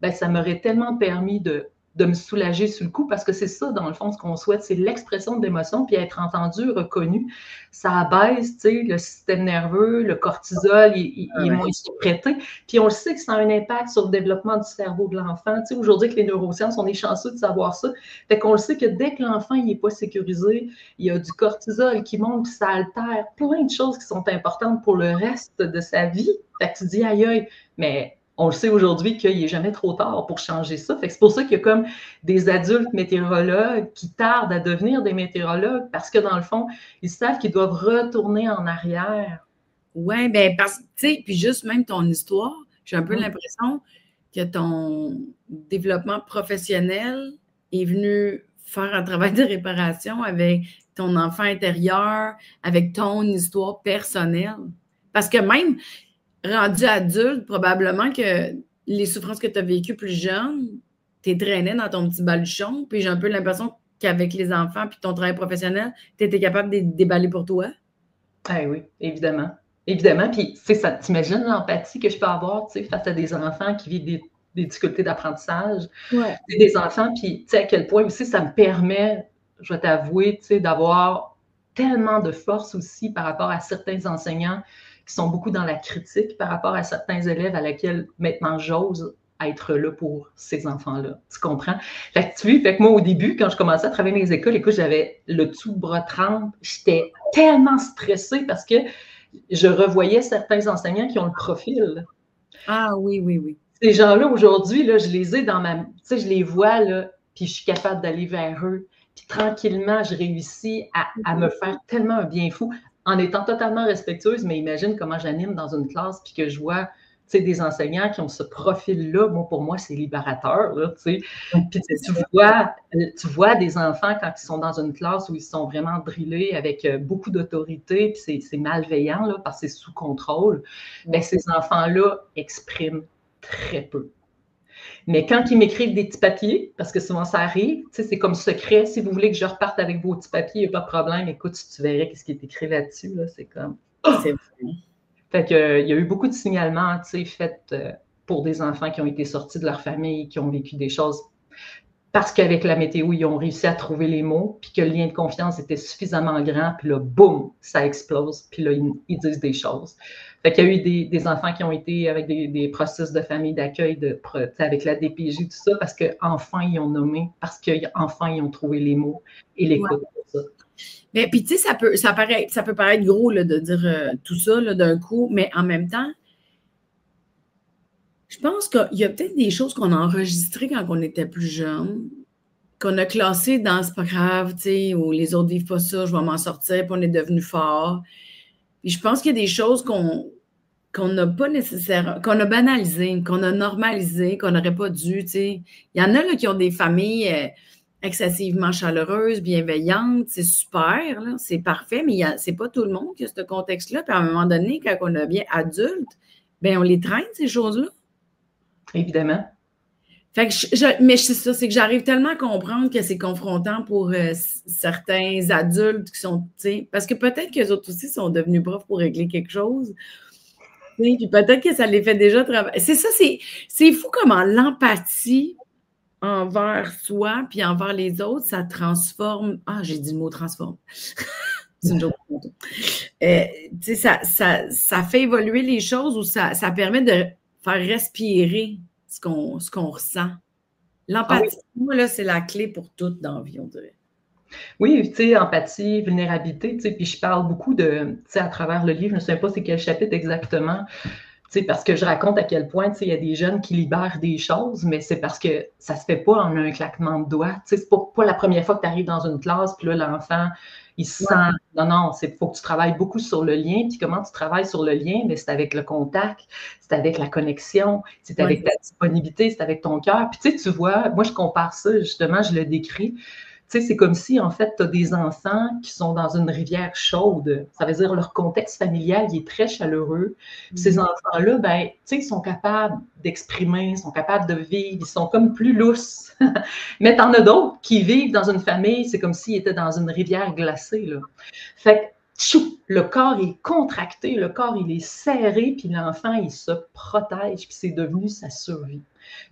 ben, ça m'aurait tellement permis de me soulager sur le coup, parce que c'est ça, dans le fond, ce qu'on souhaite, c'est l'expression d'émotion, puis être entendu, reconnu. Ça abaisse, tu sais, le système nerveux, le cortisol, il est moins sécrété. Puis on le sait que ça a un impact sur le développement du cerveau de l'enfant. Tu sais, aujourd'hui, avec les neurosciences, on est chanceux de savoir ça. Fait qu'on le sait que dès que l'enfant n'est pas sécurisé, il y a du cortisol qui monte, puis ça altère plein de choses qui sont importantes pour le reste de sa vie. Fait que tu dis, aïe, aïe, mais on le sait aujourd'hui qu'il n'est jamais trop tard pour changer ça. Fait que c'est pour ça qu'il y a comme des adultes météorologues qui tardent à devenir des météorologues, parce que dans le fond, ils savent qu'ils doivent retourner en arrière. Oui, bien, parce que, tu sais, puis juste même ton histoire, j'ai un peu l'impression que ton développement professionnel est venu faire un travail de réparation avec ton enfant intérieur, avec ton histoire personnelle. Parce que même rendu adulte, probablement que les souffrances que tu as vécues plus jeune, tu traîné dans ton petit baluchon, puis j'ai un peu l'impression qu'avec les enfants puis ton travail professionnel, tu étais capable de déballer pour toi. Ah oui, évidemment. Évidemment, puis ça, t'imagines l'empathie que je peux avoir, tu sais, face à des enfants qui vivent des difficultés d'apprentissage, des enfants, puis tu sais, à quel point aussi ça me permet, je vais t'avouer, tu sais, d'avoir tellement de force aussi par rapport à certains enseignants qui sont beaucoup dans la critique, par rapport à certains élèves à laquelle maintenant j'ose être là pour ces enfants-là. Tu comprends? Fait que tu vois, fait que moi, au début, quand je commençais à travailler dans les écoles, écoute, j'avais le tout bras trempe. J'étais tellement stressée parce que je revoyais certains enseignants qui ont le profil. Ah oui, oui, oui. Ces gens-là, aujourd'hui, là, je les ai dans ma... Tu sais, je les vois, là, puis je suis capable d'aller vers eux. Puis tranquillement, je réussis à me faire tellement un bien fou en étant totalement respectueuse, mais imagine comment j'anime dans une classe puis que je vois des enseignants qui ont ce profil-là. Bon, pour moi, c'est libérateur. Là, puis tu vois des enfants quand ils sont dans une classe où ils sont vraiment drillés avec beaucoup d'autorité, puis c'est malveillant là, parce que c'est sous contrôle. Bien, ces enfants-là expriment très peu. Mais quand ils m'écrivent des petits papiers, parce que souvent ça arrive, c'est comme secret, si vous voulez que je reparte avec vos petits papiers, il n'y a pas de problème, écoute, tu verrais ce qui est écrit là-dessus, là, c'est comme... Oh! C'est vrai. Fait qu'il y a eu beaucoup de signalements, faits pour des enfants qui ont été sortis de leur famille, qui ont vécu des choses parce qu'avec la météo, ils ont réussi à trouver les mots, puis que le lien de confiance était suffisamment grand, puis là, boum, ça explose, puis là, ils disent des choses. Fait qu'il y a eu des enfants qui ont été avec des processus de famille d'accueil avec la DPJ, tout ça, parce qu'enfin, ils ont nommé, parce qu'enfin, ils ont trouvé les mots et l'écoute pour ça. Mais puis, tu sais, ça peut paraître gros là, de dire tout ça d'un coup, mais en même temps, je pense qu'il y a peut-être des choses qu'on a enregistrées quand on était plus jeune, qu'on a classées dans « c'est pas grave », tu sais, ou « les autres vivent pas ça, je vais m'en sortir », puis on est devenu fort. Puis je pense qu'il y a des choses qu'on n'a pas nécessairement, qu'on a banalisées, qu'on a normalisées, qu'on n'aurait pas dû, tu sais. Il y en a là, qui ont des familles excessivement chaleureuses, bienveillantes, c'est super, là, c'est parfait, mais c'est pas tout le monde qui a ce contexte-là. Puis à un moment donné, quand on devient adulte, bien, on les traîne, ces choses-là. Évidemment. Fait que mais c'est ça, c'est que j'arrive tellement à comprendre que c'est confrontant pour certains adultes qui sont, tu sais, parce que peut-être qu'eux autres aussi sont devenus profs pour régler quelque chose. Puis peut-être que ça les fait déjà travailler. C'est ça, c'est fou comment l'empathie envers soi puis envers les autres, ça transforme. Ah, j'ai dit le mot transforme. C'est une joke. Tu sais, ça fait évoluer les choses ou ça permet de faire respirer ce qu'on ressent. L'empathie, moi, là, c'est la clé pour tout dans la vie, on dirait. Oui, tu sais, empathie, vulnérabilité, tu sais, puis je parle beaucoup de, tu sais, à travers le livre, je ne sais pas c'est quel chapitre exactement, Parce que je raconte à quel point il y a des jeunes qui libèrent des choses, mais c'est parce que ça se fait pas en un claquement de doigts. C'est pas la première fois que tu arrives dans une classe, puis là, l'enfant, il se sent... Non, non, il faut que tu travailles beaucoup sur le lien. Puis comment tu travailles sur le lien? Mais c'est avec le contact, c'est avec la connexion, c'est avec ta disponibilité, c'est avec ton cœur. Puis tu vois, moi, je compare ça, justement, je le décris. C'est comme si, en fait, tu as des enfants qui sont dans une rivière chaude. Ça veut dire leur contexte familial, il est très chaleureux. Ces enfants-là, ben, ils sont capables d'exprimer, ils sont capables de vivre, ils sont comme plus lousses. Mais t'en as d'autres qui vivent dans une famille, c'est comme s'ils étaient dans une rivière glacée, là. Fait que, tchou, le corps est contracté, le corps, il est serré, puis l'enfant, il se protège, puis c'est devenu sa survie.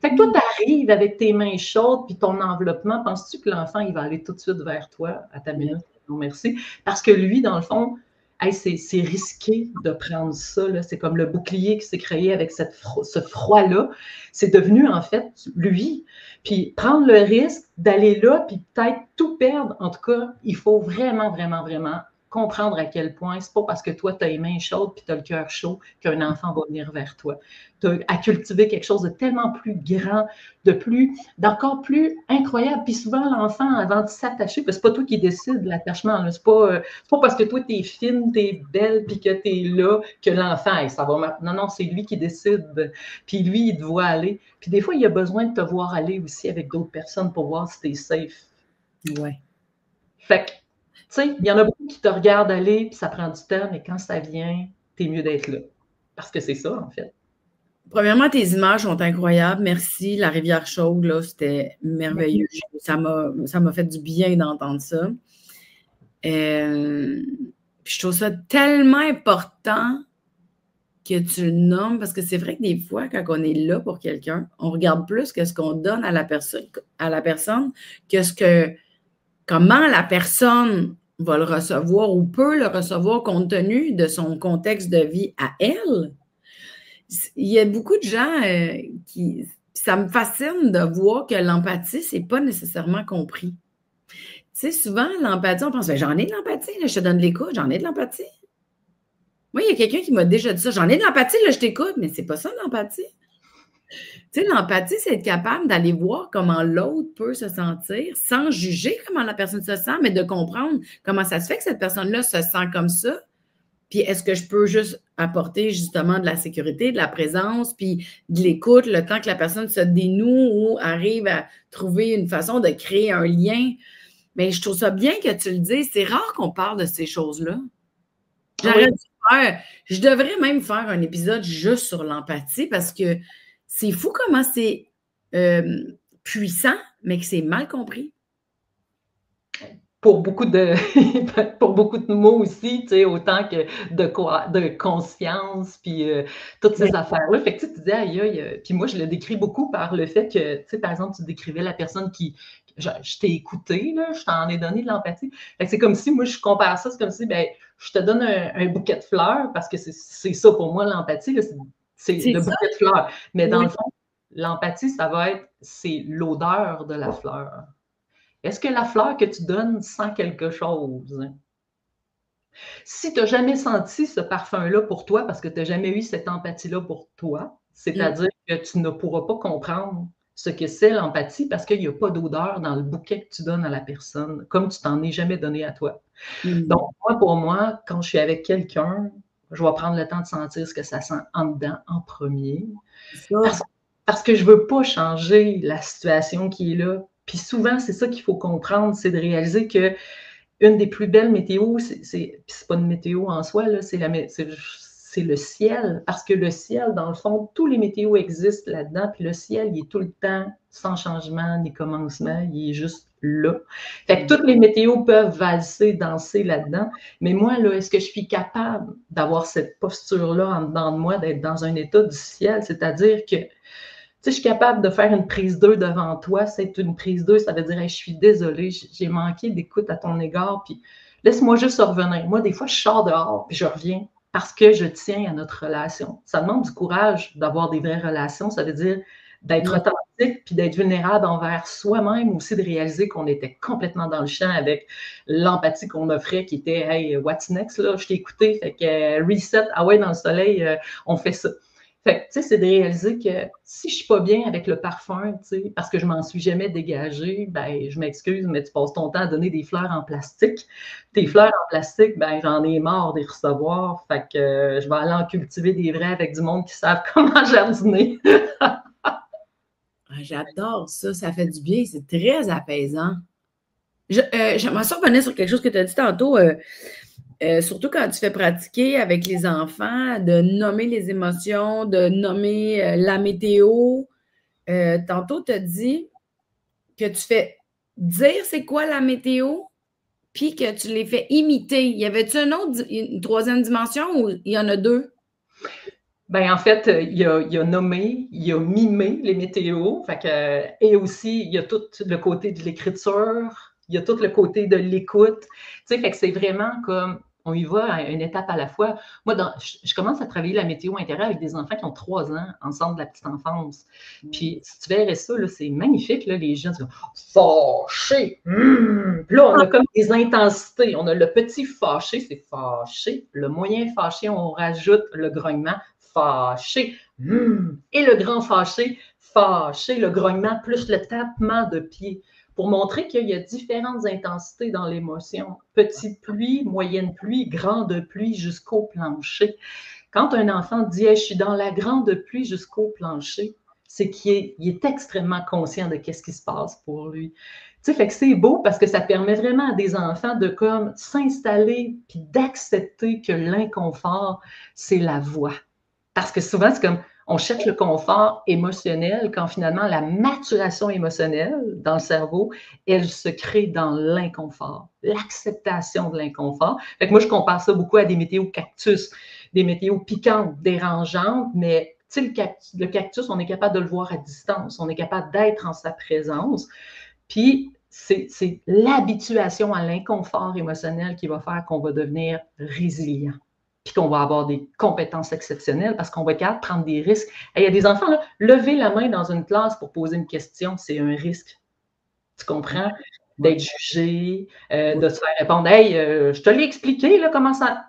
Fait que toi, tu arrives avec tes mains chaudes puis ton enveloppement. Penses-tu que l'enfant, il va aller tout de suite vers toi à ta minute? Non, merci. Parce que lui, dans le fond, hey, c'est risqué de prendre ça. C'est comme le bouclier qui s'est créé avec ce froid-là. C'est devenu, en fait, lui. Puis prendre le risque d'aller là puis peut-être tout perdre. En tout cas, il faut vraiment, vraiment, vraiment comprendre à quel point c'est pas parce que toi, tu as les mains chaudes puis tu as le cœur chaud qu'un enfant va venir vers toi. Tu as à cultiver quelque chose de tellement plus grand, d'encore plus incroyable. Puis souvent, l'enfant, avant de s'attacher, parce que c'est pas toi qui décides de l'attachement, c'est pas parce que toi, tu es fine, tu es belle, puis que tu es là, que l'enfant, hey, ça va. Non, non, c'est lui qui décide. Puis lui, il te voit aller. Puis des fois, il a besoin de te voir aller aussi avec d'autres personnes pour voir si tu es safe. Ouais. Fait que, tu sais, il y en a beaucoup qui te regardent aller, puis ça prend du temps, mais quand ça vient, t'es mieux d'être là. Parce que c'est ça, en fait. Premièrement, tes images sont incroyables. Merci. La rivière chaude, là, c'était merveilleux. Ça m'a fait du bien d'entendre ça. Puis je trouve ça tellement important que tu le nommes, parce que c'est vrai que des fois, quand on est là pour quelqu'un, on regarde plus que ce qu'on donne à la personne que comment la personne va le recevoir ou peut le recevoir compte tenu de son contexte de vie à elle. Il y a beaucoup de gens qui... Ça me fascine de voir que l'empathie, c'est pas nécessairement compris. Tu sais, souvent, l'empathie, on pense, ben, j'en ai de l'empathie, là, je te donne de l'écoute, j'en ai de l'empathie. Moi, il y a quelqu'un qui m'a déjà dit ça, j'en ai de l'empathie, là, je t'écoute, mais c'est pas ça l'empathie. Tu sais, l'empathie, c'est être capable d'aller voir comment l'autre peut se sentir sans juger comment la personne se sent, mais de comprendre comment ça se fait que cette personne-là se sent comme ça. Puis est-ce que je peux juste apporter justement de la sécurité, de la présence, puis de l'écoute, le temps que la personne se dénoue ou arrive à trouver une façon de créer un lien. Mais je trouve ça bien que tu le dises. C'est rare qu'on parle de ces choses-là. Je devrais même faire un épisode juste sur l'empathie parce que c'est fou comment c'est puissant, mais que c'est mal compris. Pour beaucoup de mots aussi, tu sais, autant que de conscience, puis toutes ces affaires-là. Fait que tu dis, aïe, puis moi, je le décris beaucoup par le fait que, tu sais, par exemple, tu décrivais la personne qui, je t'ai écouté, là, je t'en ai donné de l'empathie. Fait que c'est comme si, moi, je compare ça, c'est comme si, ben, je te donne un bouquet de fleurs, parce que c'est ça pour moi, l'empathie, c'est le bouquet de fleurs. Mais dans le fond, l'empathie, ça va être, c'est l'odeur de la fleur. Est-ce que la fleur que tu donnes sent quelque chose? Si tu n'as jamais senti ce parfum-là pour toi, parce que tu n'as jamais eu cette empathie-là pour toi, c'est-à-dire que tu ne pourras pas comprendre ce que c'est l'empathie parce qu'il n'y a pas d'odeur dans le bouquet que tu donnes à la personne, comme tu t'en es jamais donné à toi. Donc, pour moi, quand je suis avec quelqu'un, je vais prendre le temps de sentir ce que ça sent en dedans en premier. Parce que je ne veux pas changer la situation qui est là. Puis souvent, c'est ça qu'il faut comprendre, c'est de réaliser que une des plus belles météos, c'est pas une météo en soi, c'est le ciel. Parce que le ciel, dans le fond, tous les météos existent là-dedans. Puis le ciel, il est tout le temps sans changement ni commencement. Il est juste là. Fait que toutes les météos peuvent valser, danser là-dedans. Mais moi, là, est-ce que je suis capable d'avoir cette posture-là en dedans de moi, d'être dans un état du ciel? C'est-à-dire que tu sais, je suis capable de faire une prise 2 devant toi. C'est une prise 2, ça veut dire hey, je suis désolée, j'ai manqué d'écoute à ton égard, puis laisse-moi juste revenir. Moi, des fois, je sors dehors, puis je reviens parce que je tiens à notre relation. Ça demande du courage d'avoir des vraies relations. Ça veut dire d'être authentique, puis d'être vulnérable envers soi-même, aussi de réaliser qu'on était complètement dans le champ avec l'empathie qu'on offrait, qui était « Hey, what's next? » là, je t'ai écouté, fait que reset, ah ouais, dans le soleil, on fait ça. Fait que, tu sais, c'est de réaliser que si je suis pas bien avec le parfum, tu sais, parce que je m'en suis jamais dégagée, ben, je m'excuse, mais tu passes ton temps à donner des fleurs en plastique. Tes fleurs en plastique, ben, j'en ai marre d'y recevoir. Fait que je vais aller en cultiver des vrais avec du monde qui savent comment jardiner. J'adore ça, ça fait du bien, c'est très apaisant. J'aimerais ça revenir sur quelque chose que tu as dit tantôt, surtout quand tu fais pratiquer avec les enfants, de nommer les émotions, de nommer la météo. Tantôt, tu as dit que tu fais dire c'est quoi la météo, puis que tu les fais imiter. Y avait-tu une troisième dimension ou il y en a deux? Ben, en fait, il a nommé, il a mimé les météos. Fait que, et aussi, il y a tout le côté de l'écriture, il y a tout le côté de l'écoute. Tu sais, fait que c'est vraiment comme, on y va à une étape à la fois. Moi, je commence à travailler la météo intérieure avec des enfants qui ont 3 ans, ensemble de la petite enfance. Puis, si tu verrais ça, c'est magnifique, là, les jeunes, fâché. Puis là, on a comme des intensités. On a le petit fâché, c'est fâché. Le moyen fâché, on rajoute le grognement fâché. Et le grand fâché, fâché, le grognement plus le tapement de pied pour montrer qu'il y a différentes intensités dans l'émotion. Petite pluie, moyenne pluie, grande pluie jusqu'au plancher. Quand un enfant dit hey, « je suis dans la grande pluie jusqu'au plancher », c'est qu'il est extrêmement conscient de ce qui se passe pour lui. Tu sais, fait que c'est beau parce que ça permet vraiment à des enfants de comme s'installer puis d'accepter que l'inconfort, c'est la voie. Parce que souvent, c'est comme, on cherche le confort émotionnel quand finalement la maturation émotionnelle dans le cerveau, elle se crée dans l'inconfort, l'acceptation de l'inconfort. Fait que moi, je compare ça beaucoup à des météos cactus, des météos piquantes, dérangeantes, mais tu sais, le cactus, on est capable de le voir à distance, on est capable d'être en sa présence. Puis, c'est l'habituation à l'inconfort émotionnel qui va faire qu'on va devenir résilient puis qu'on va avoir des compétences exceptionnelles parce qu'on va être capable de prendre des risques. Il y a des enfants, là, lever la main dans une classe pour poser une question, c'est un risque. Tu comprends? D'être jugé, de se faire répondre « Hey, je te l'ai expliqué, là, comment ça… »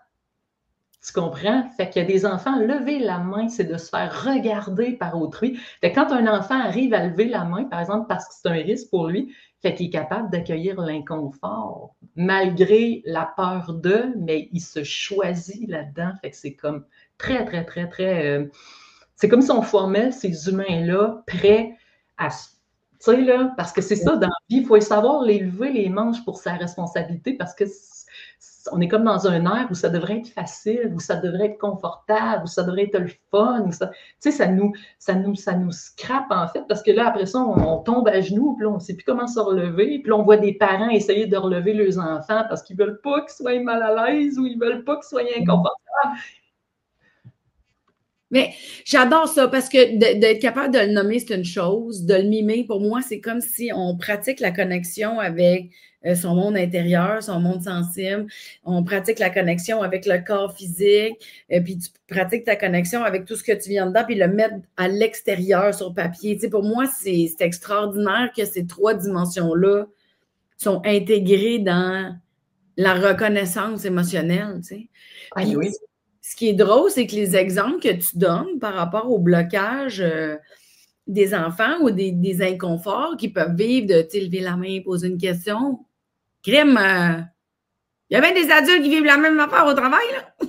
Tu comprends? Fait qu'il y a des enfants, lever la main, c'est de se faire regarder par autrui. Fait que quand un enfant arrive à lever la main, par exemple, parce que c'est un risque pour lui, fait qu'il est capable d'accueillir l'inconfort, malgré la peur d'eux, mais il se choisit là-dedans. Fait que c'est comme très, très, très, très… c'est comme si on formait ces humains-là prêts à… Tu sais, là, parce que c'est ça, dans la vie, il faut savoir les lever les manches pour sa responsabilité, parce que on est comme dans un air où ça devrait être facile, où ça devrait être confortable, où ça devrait être le fun. Tu sais, ça nous scrape, en fait, parce que là, après ça, on tombe à genoux, puis là, on ne sait plus comment se relever, puis là, on voit des parents essayer de relever leurs enfants parce qu'ils ne veulent pas qu'ils soient mal à l'aise ou ils ne veulent pas qu'ils soient inconfortables. Mais j'adore ça parce que d'être capable de le nommer, c'est une chose. De le mimer, pour moi, c'est comme si on pratique la connexion avec son monde intérieur, son monde sensible. On pratique la connexion avec le corps physique. Puis tu pratiques ta connexion avec tout ce que tu viens dedans, puis le mettre à l'extérieur sur papier. Tu sais, pour moi, c'est extraordinaire que ces 3 dimensions-là sont intégrées dans la reconnaissance émotionnelle. Tu sais. Puis, oui. Ce qui est drôle, c'est que les exemples que tu donnes par rapport au blocage des enfants ou des inconforts qu'ils peuvent vivre de lever la main, poser une question, crime, il y a bien des adultes qui vivent la même affaire au travail, là.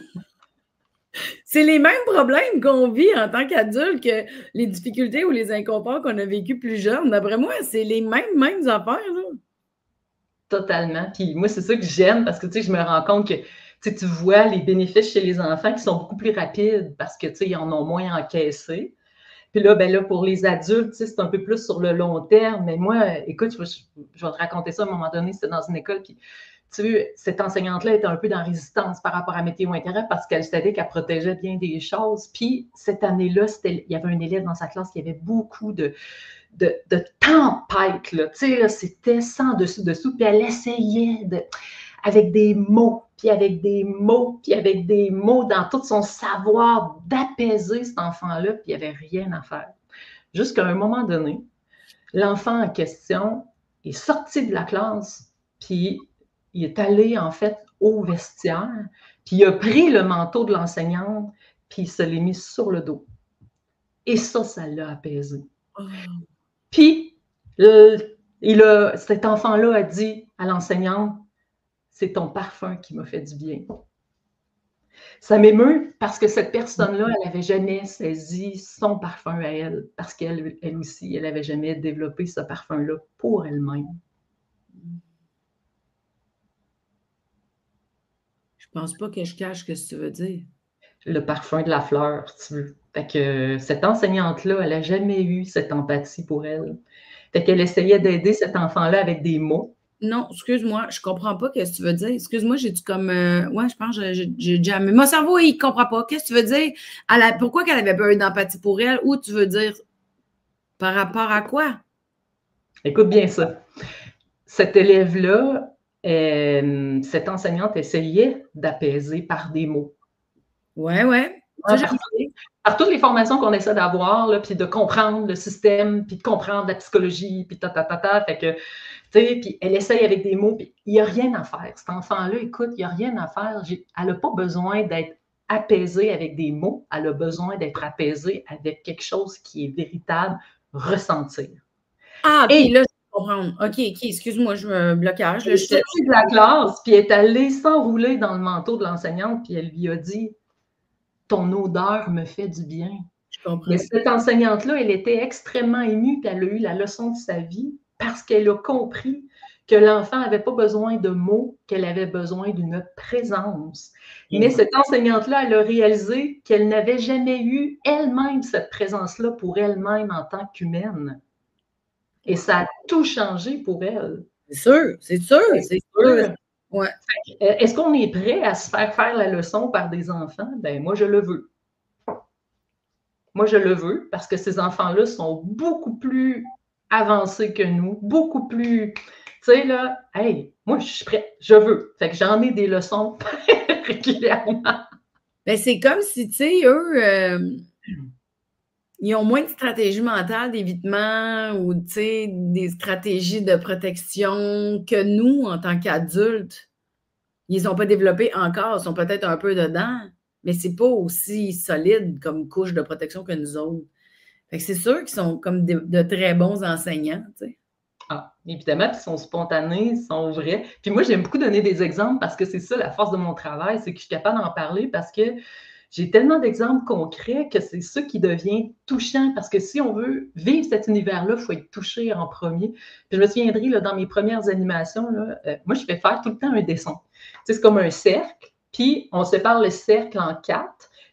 C'est les mêmes problèmes qu'on vit en tant qu'adultes que les difficultés ou les inconforts qu'on a vécu plus jeunes. D'après moi, c'est les mêmes affaires, là. Totalement. Puis moi, c'est ça que j'aime parce que, tu sais, je me rends compte que tu vois les bénéfices chez les enfants qui sont beaucoup plus rapides parce que, tu sais, ils en ont moins encaissé. Puis là, ben là, pour les adultes, tu sais, c'est un peu plus sur le long terme. Mais moi, écoute, je vais te raconter ça à un moment donné, c'était dans une école, puis tu sais, cette enseignante-là était un peu dans résistance par rapport à Météo Intérêt parce qu'elle savait qu'elle protégeait bien des choses. Puis cette année-là, il y avait un élève dans sa classe qui avait beaucoup de tempête, là. Tu sais, là, c'était sans dessus, puis elle essayait avec des mots, puis avec des mots, puis avec des mots, dans tout son savoir, d'apaiser cet enfant-là, puis il n'y avait rien à faire. Jusqu'à un moment donné, l'enfant en question est sorti de la classe, puis il est allé, en fait, au vestiaire, puis il a pris le manteau de l'enseignante, puis il se l'est mis sur le dos. Et ça l'a apaisé. Oh. Puis, cet enfant-là a dit à l'enseignante, c'est ton parfum qui m'a fait du bien. Ça m'émeut parce que cette personne-là, elle n'avait jamais saisi son parfum à elle, parce qu'elle aussi, elle n'avait jamais développé ce parfum-là pour elle-même. Je pense pas que je cache ce que tu veux dire. Le parfum de la fleur, tu veux. Fait que cette enseignante-là, elle n'a jamais eu cette empathie pour elle. Fait qu'elle essayait d'aider cet enfant-là avec des mots. Non, excuse-moi, je comprends pas ce que tu veux dire. Excuse-moi, j'ai-tu comme... ouais, je pense que j'ai jamais... Mon cerveau, il comprend pas. Qu'est-ce que tu veux dire? Pourquoi qu'elle avait pas eu d'empathie pour elle? Ou tu veux dire par rapport à quoi? Écoute bien ça. Cet élève-là, cette enseignante essayait d'apaiser par des mots. Ouais, ouais. Ouais, par toutes les formations qu'on essaie d'avoir, puis de comprendre le système, puis de comprendre la psychologie, puis fait que, tu sais, puis elle essaye avec des mots, puis il n'y a rien à faire. Cet enfant-là, écoute, il n'y a rien à faire. Elle n'a pas besoin d'être apaisée avec des mots, elle a besoin d'être apaisée avec quelque chose qui est véritable, ressentir. Ah, OK, là, je comprends. OK, excuse-moi, je me blocage. Elle est sortie de la classe, puis elle est allée s'enrouler dans le manteau de l'enseignante, puis elle lui a dit « Ton odeur me fait du bien ». Mais cette enseignante-là, elle était extrêmement émue, puis elle a eu la leçon de sa vie parce qu'elle a compris que l'enfant n'avait pas besoin de mots, qu'elle avait besoin d'une présence. Mais cette enseignante-là, elle a réalisé qu'elle n'avait jamais eu elle-même cette présence-là pour elle-même en tant qu'humaine. Et ça a tout changé pour elle. C'est sûr, c'est sûr, c'est sûr. Ouais. Est-ce qu'on est prêt à se faire la leçon par des enfants? Ben moi, je le veux. Moi, je le veux parce que ces enfants-là sont beaucoup plus avancés que nous, beaucoup plus, tu sais, là, hey, moi, je suis prête, je veux. Fait que j'en ai des leçons régulièrement. Ben, c'est comme si, tu sais, eux, ils ont moins de stratégies mentales d'évitement ou, tu sais, des stratégies de protection que nous, en tant qu'adultes. Ils n'ont pas développé encore, ils sont peut-être un peu dedans, mais c'est pas aussi solide comme couche de protection que nous autres. Fait que c'est sûr qu'ils sont comme de très bons enseignants, tu sais. Ah, évidemment, puis ils sont spontanés, ils sont vrais. Puis moi, j'aime beaucoup donner des exemples parce que c'est ça la force de mon travail, c'est que je suis capable d'en parler parce que j'ai tellement d'exemples concrets que c'est ça qui devient touchant parce que si on veut vivre cet univers-là, il faut être touché en premier. Puis je me souviendrai, là, dans mes premières animations, là, moi, je fais faire tout le temps un dessin. Tu sais, c'est comme un cercle, puis on sépare le cercle en 4.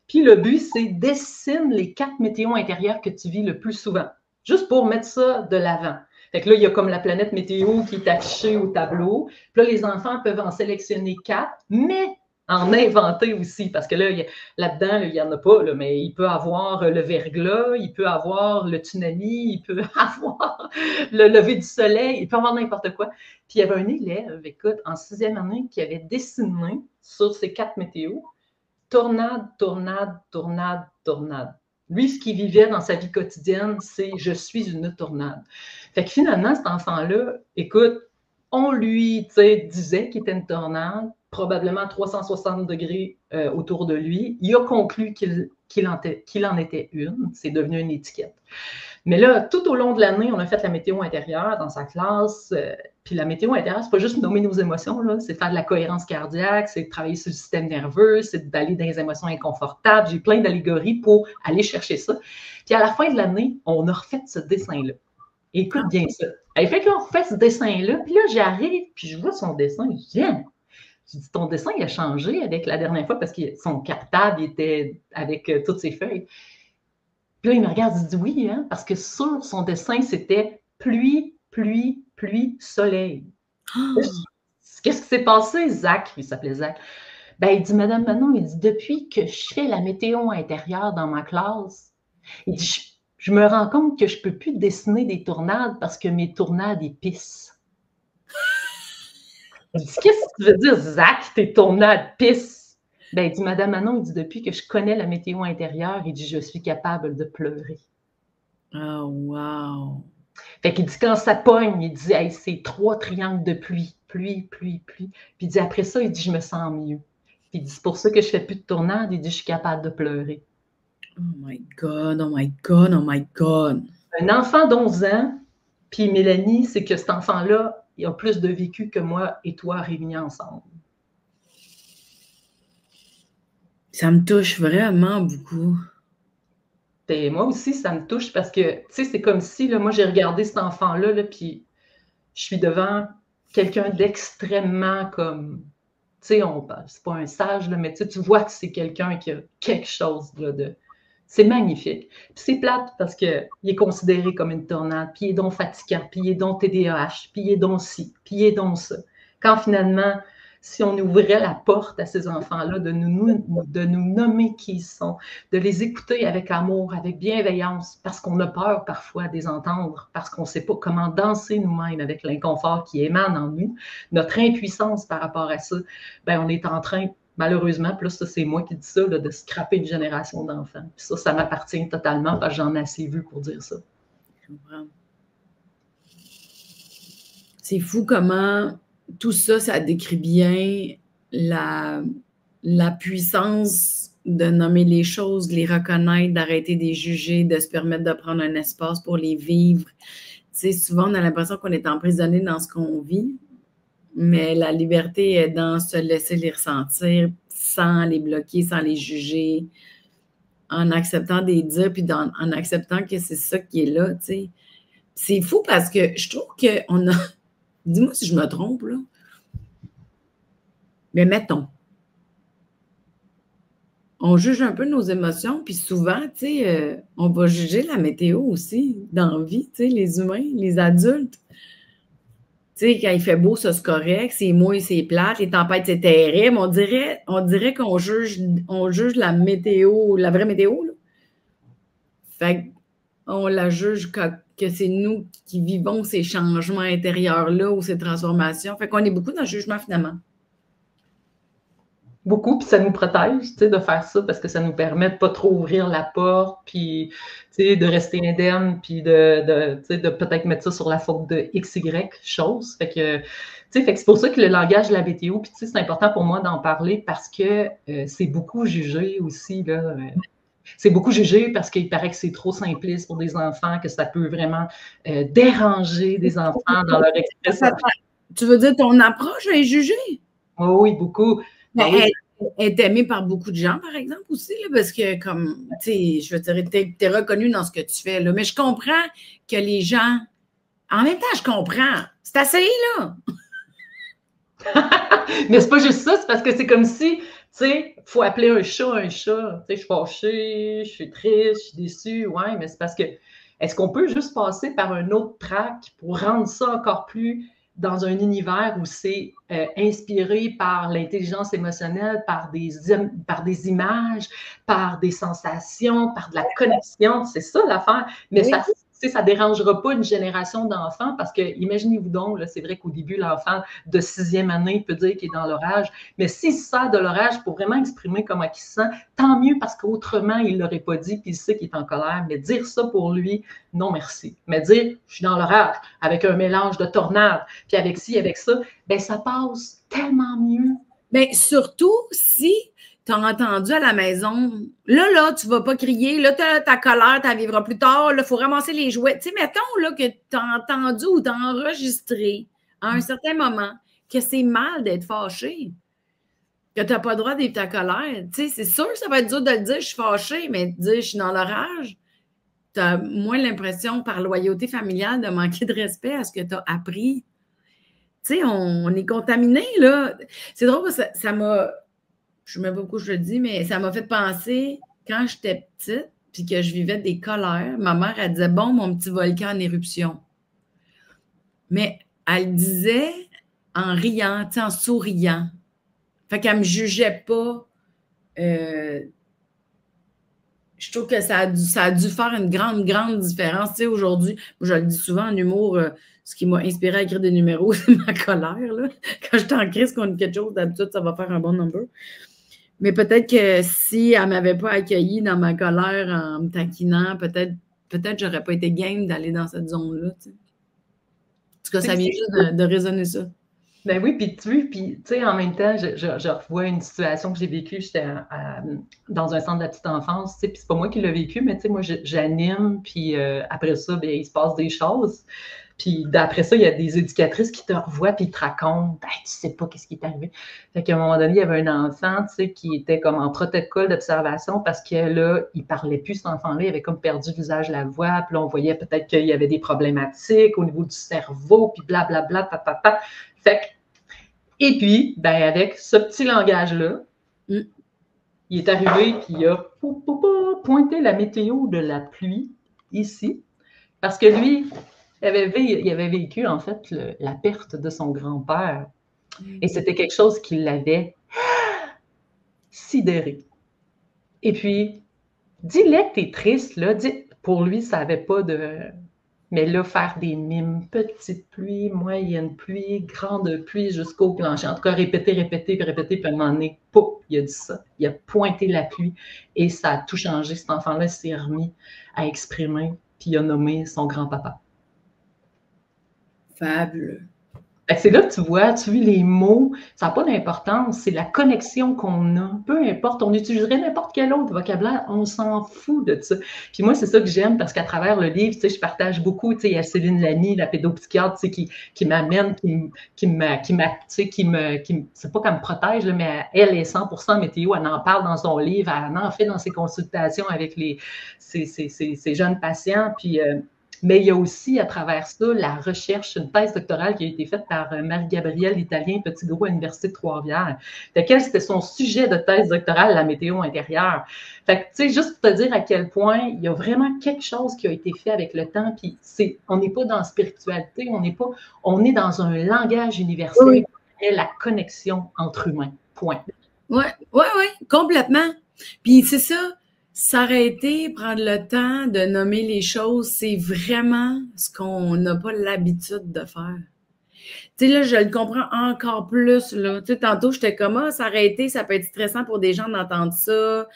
Puis le but, c'est dessine les 4 météos intérieures que tu vis le plus souvent, juste pour mettre ça de l'avant. Fait que là, il y a comme la planète météo qui est affichée au tableau. Puis là, les enfants peuvent en sélectionner 4, mais en inventer aussi, parce que là, là-dedans, il n'y en a pas, là, mais il peut avoir le verglas, il peut avoir le tsunami, il peut avoir le lever du soleil, il peut avoir n'importe quoi. Puis il y avait un élève, écoute, en 6e année, qui avait dessiné sur ces 4 météos, tornade, tornade, tornade, tornade. Lui, ce qu'il vivait dans sa vie quotidienne, c'est « je suis une tornade ». Fait que finalement, cet enfant-là, écoute, on lui disait qu'il était une tornade, probablement 360 degrés autour de lui. Il a conclu qu'il en était une. C'est devenu une étiquette. Mais là, tout au long de l'année, on a fait la météo intérieure dans sa classe. Puis la météo intérieure, c'est pas juste nommer nos émotions, là, c'est faire de la cohérence cardiaque, c'est de travailler sur le système nerveux, c'est d'aller dans les émotions inconfortables. J'ai plein d'allégories pour aller chercher ça. Puis à la fin de l'année, on a refait ce dessin-là. Écoute bien ça. Elle fait qu'on refait ce dessin-là, puis là, j'arrive, puis je vois son dessin, j'aime. Je dis, ton dessin, il a changé avec la dernière fois parce que son cartable était avec toutes ses feuilles. Puis là, il me regarde, il dit oui, hein, parce que sur son dessin, c'était pluie, pluie, pluie, soleil. Qu'est-ce qui s'est passé, Zach? Il s'appelait Zach. Ben, il dit, Madame Manon, il dit, depuis que je fais la météo intérieure dans ma classe, il dit, je me rends compte que je ne peux plus dessiner des tornades parce que mes tornades, ils pissent. Je dis, qu'est-ce que tu veux dire, Zach, tes tornades pissent? Ben, il dit, Madame Manon, il dit, depuis que je connais la météo intérieure, il dit, je suis capable de pleurer. Oh, wow! Fait qu'il dit, quand ça pogne, il dit, hey, c'est 3 triangles de pluie, pluie, pluie, pluie. Puis il dit, après ça, il dit, je me sens mieux. Puis il dit, c'est pour ça que je ne fais plus de tornade. Il dit, je suis capable de pleurer. Oh my God, oh my God, oh my God. Un enfant d'11 ans, puis Mélanie, c'est que cet enfant-là, il a plus de vécu que moi et toi réunis ensemble. Ça me touche vraiment beaucoup. Et moi aussi, ça me touche parce que, tu sais, c'est comme si, là, moi, j'ai regardé cet enfant-là, là, puis je suis devant quelqu'un d'extrêmement comme, tu sais, c'est pas un sage, là, mais tu vois que c'est quelqu'un qui a quelque chose là, de... C'est magnifique. Puis c'est plate parce qu'il est considéré comme une tornade, puis il est donc fatigant, puis il est donc TDAH, puis il est donc ci, puis il est donc ça. Quand finalement, si on ouvrait la porte à ces enfants-là, de nous nommer qui ils sont, de les écouter avec amour, avec bienveillance, parce qu'on a peur parfois de les entendre, parce qu'on ne sait pas comment danser nous-mêmes avec l'inconfort qui émane en nous, notre impuissance par rapport à ça, ben on est en train, malheureusement, plus ça c'est moi qui dis ça, là, de scraper une génération d'enfants. Puis ça m'appartient totalement parce que j'en ai assez vu pour dire ça. C'est fou comment tout ça, ça décrit bien la puissance de nommer les choses, de les reconnaître, d'arrêter de les juger, de se permettre de prendre un espace pour les vivre. Tu sais, souvent, on a l'impression qu'on est emprisonné dans ce qu'on vit, mais la liberté est dans se laisser les ressentir sans les bloquer, sans les juger, en acceptant des dire, puis en acceptant que c'est ça qui est là, tu sais. C'est fou parce que je trouve qu'on a... Dis-moi si je me trompe, là. Mais mettons, on juge un peu nos émotions, puis souvent, tu sais, on va juger la météo aussi, dans la vie, tu sais, les humains, les adultes. Tu sais, quand il fait beau, ça c'est correct, c'est mouillé, c'est plate, les tempêtes, c'est terrible. On dirait qu'on juge la météo, la vraie météo, là. Fait qu'on la juge que c'est nous qui vivons ces changements intérieurs-là ou ces transformations. Fait qu'on est beaucoup dans le jugement, finalement. Beaucoup, puis ça nous protège, tu sais, de faire ça parce que ça nous permet de pas trop ouvrir la porte, puis, tu sais, de rester indemne, puis de peut-être mettre ça sur la faute de XY chose. Fait que c'est pour ça que le langage de la BTO, puis tu sais, c'est important pour moi d'en parler parce que c'est beaucoup jugé aussi, là. C'est beaucoup jugé parce qu'il paraît que c'est trop simpliste pour des enfants, que ça peut vraiment déranger des enfants dans leur expression. Tu veux dire ton approche est jugée? Oui, beaucoup. Mais elle est aimée par beaucoup de gens, par exemple, aussi, là, parce que, comme, tu sais, je veux dire, t'es reconnu dans ce que tu fais, là. Mais je comprends que les gens... En même temps, je comprends. C'est assez, là. Mais c'est pas juste ça, c'est parce que c'est comme si, tu sais, il faut appeler un chat un chat. Tu sais, je suis fâchée, je suis triste, je suis déçue. Ouais, mais c'est parce que, est-ce qu'on peut juste passer par un autre track pour rendre ça encore plus dans un univers où c'est inspiré par l'intelligence émotionnelle, par des images, par des sensations, par de la connexion. C'est ça l'affaire. Mais oui. Ça ne dérangera pas une génération d'enfants parce que, imaginez-vous donc, c'est vrai qu'au début, l'enfant de 6e année peut dire qu'il est dans l'orage, mais s'il se sert de l'orage pour vraiment exprimer comment il se sent, tant mieux parce qu'autrement, il ne l'aurait pas dit puis il sait qu'il est en colère. Mais dire ça pour lui, non merci. Mais dire, je suis dans l'orage avec un mélange de tornade, puis avec ci, avec ça, bien, ça passe tellement mieux. Bien, surtout si tu as entendu à la maison, là, tu ne vas pas crier, là, ta colère, tu la vivras plus tard, là, il faut ramasser les jouets. Tu sais, mettons, là, que tu as entendu ou tu as enregistré à un certain moment que c'est mal d'être fâché, que tu n'as pas le droit d'être ta colère. Tu sais, c'est sûr que ça va être dur de le dire, je suis fâchée, mais de dire, je suis dans l'orage, tu as moins l'impression, par loyauté familiale, de manquer de respect à ce que tu as appris. Tu sais, on est contaminé, là. C'est drôle parce que ça m'a... Je ne sais même pas pourquoi je le dis, mais ça m'a fait penser, quand j'étais petite, puis que je vivais des colères, ma mère, elle disait, bon, mon petit volcan en éruption. Mais elle disait en riant, tu sais, en souriant. Fait qu'elle ne me jugeait pas. Je trouve que ça a dû faire une grande, grande différence. Tu sais, aujourd'hui, je le dis souvent en humour, ce qui m'a inspiré à écrire des numéros, c'est ma colère, là. Quand je suis en crise contre quelque chose, d'habitude, ça va faire un bon number. Mais peut-être que si elle ne m'avait pas accueillie dans ma colère en me taquinant, peut-être je n'aurais pas été game d'aller dans cette zone-là. Tu sais. En tout cas, ça vient juste de raisonner ça. Ben oui, puis tu sais, en même temps, je revois une situation que j'ai vécue. J'étais dans un centre de la petite enfance, tu sais, puis c'est pas moi qui l'ai vécu, mais tu sais, moi, j'anime, puis après ça, ben, il se passe des choses. Puis d'après ça, il y a des éducatrices qui te revoient puis ils te racontent, ben, tu sais pas qu'est-ce qui est arrivé. Fait qu'à un moment donné, il y avait un enfant, tu sais, qui était comme en protocole d'observation parce que là, il parlait plus, cet enfant-là, il avait comme perdu l'usage de la voix, puis là, on voyait peut-être qu'il y avait des problématiques au niveau du cerveau, puis blablabla, papa. Fait que, et puis, ben, avec ce petit langage-là, Mm. il est arrivé puis il a pointé la météo de la pluie ici, parce que lui, il avait vécu, en fait, la perte de son grand-père. Et c'était quelque chose qui l'avait sidéré. Et puis, dis-le que t'es triste, là. Pour lui, ça n'avait pas de... Mais là, faire des mimes, petite pluie, moyenne pluie, grande pluie jusqu'au plancher. En tout cas, répéter, puis à un moment donné, pouf, il a dit ça. Il a pointé la pluie et ça a tout changé. Cet enfant-là s'est remis à exprimer, puis il a nommé son grand-papa. Fabuleux. C'est là que tu vois, les mots, ça n'a pas d'importance, c'est la connexion qu'on a. Peu importe, on utiliserait n'importe quel autre vocabulaire, on s'en fout de ça. Puis moi, c'est ça que j'aime parce qu'à travers le livre, tu sais, je partage beaucoup, tu sais, il y a Céline Lamy, la pédopsychiatre, tu sais, qui m'amène, c'est pas qu'elle me protège, là, mais elle est 100% météo, elle en parle dans son livre, elle en fait dans ses consultations avec ses jeunes patients, puis mais il y a aussi, à travers ça, la recherche, une thèse doctorale qui a été faite par Marie-Gabrielle Italien Petit-Gros à l'Université de Trois-Rivières. C'était son sujet de thèse doctorale, la météo intérieure. Fait que, tu sais, juste pour te dire à quel point il y a vraiment quelque chose qui a été fait avec le temps, puis on n'est pas dans la spiritualité, on est dans un langage universel, Oui. et la connexion entre humains. Point. Oui, complètement. Puis c'est ça, s'arrêter, prendre le temps de nommer les choses, c'est vraiment ce qu'on n'a pas l'habitude de faire. Tu sais, là, je le comprends encore plus, là. Tu sais, tantôt, j'étais comme, s'arrêter, ça peut être stressant pour des gens d'entendre ça.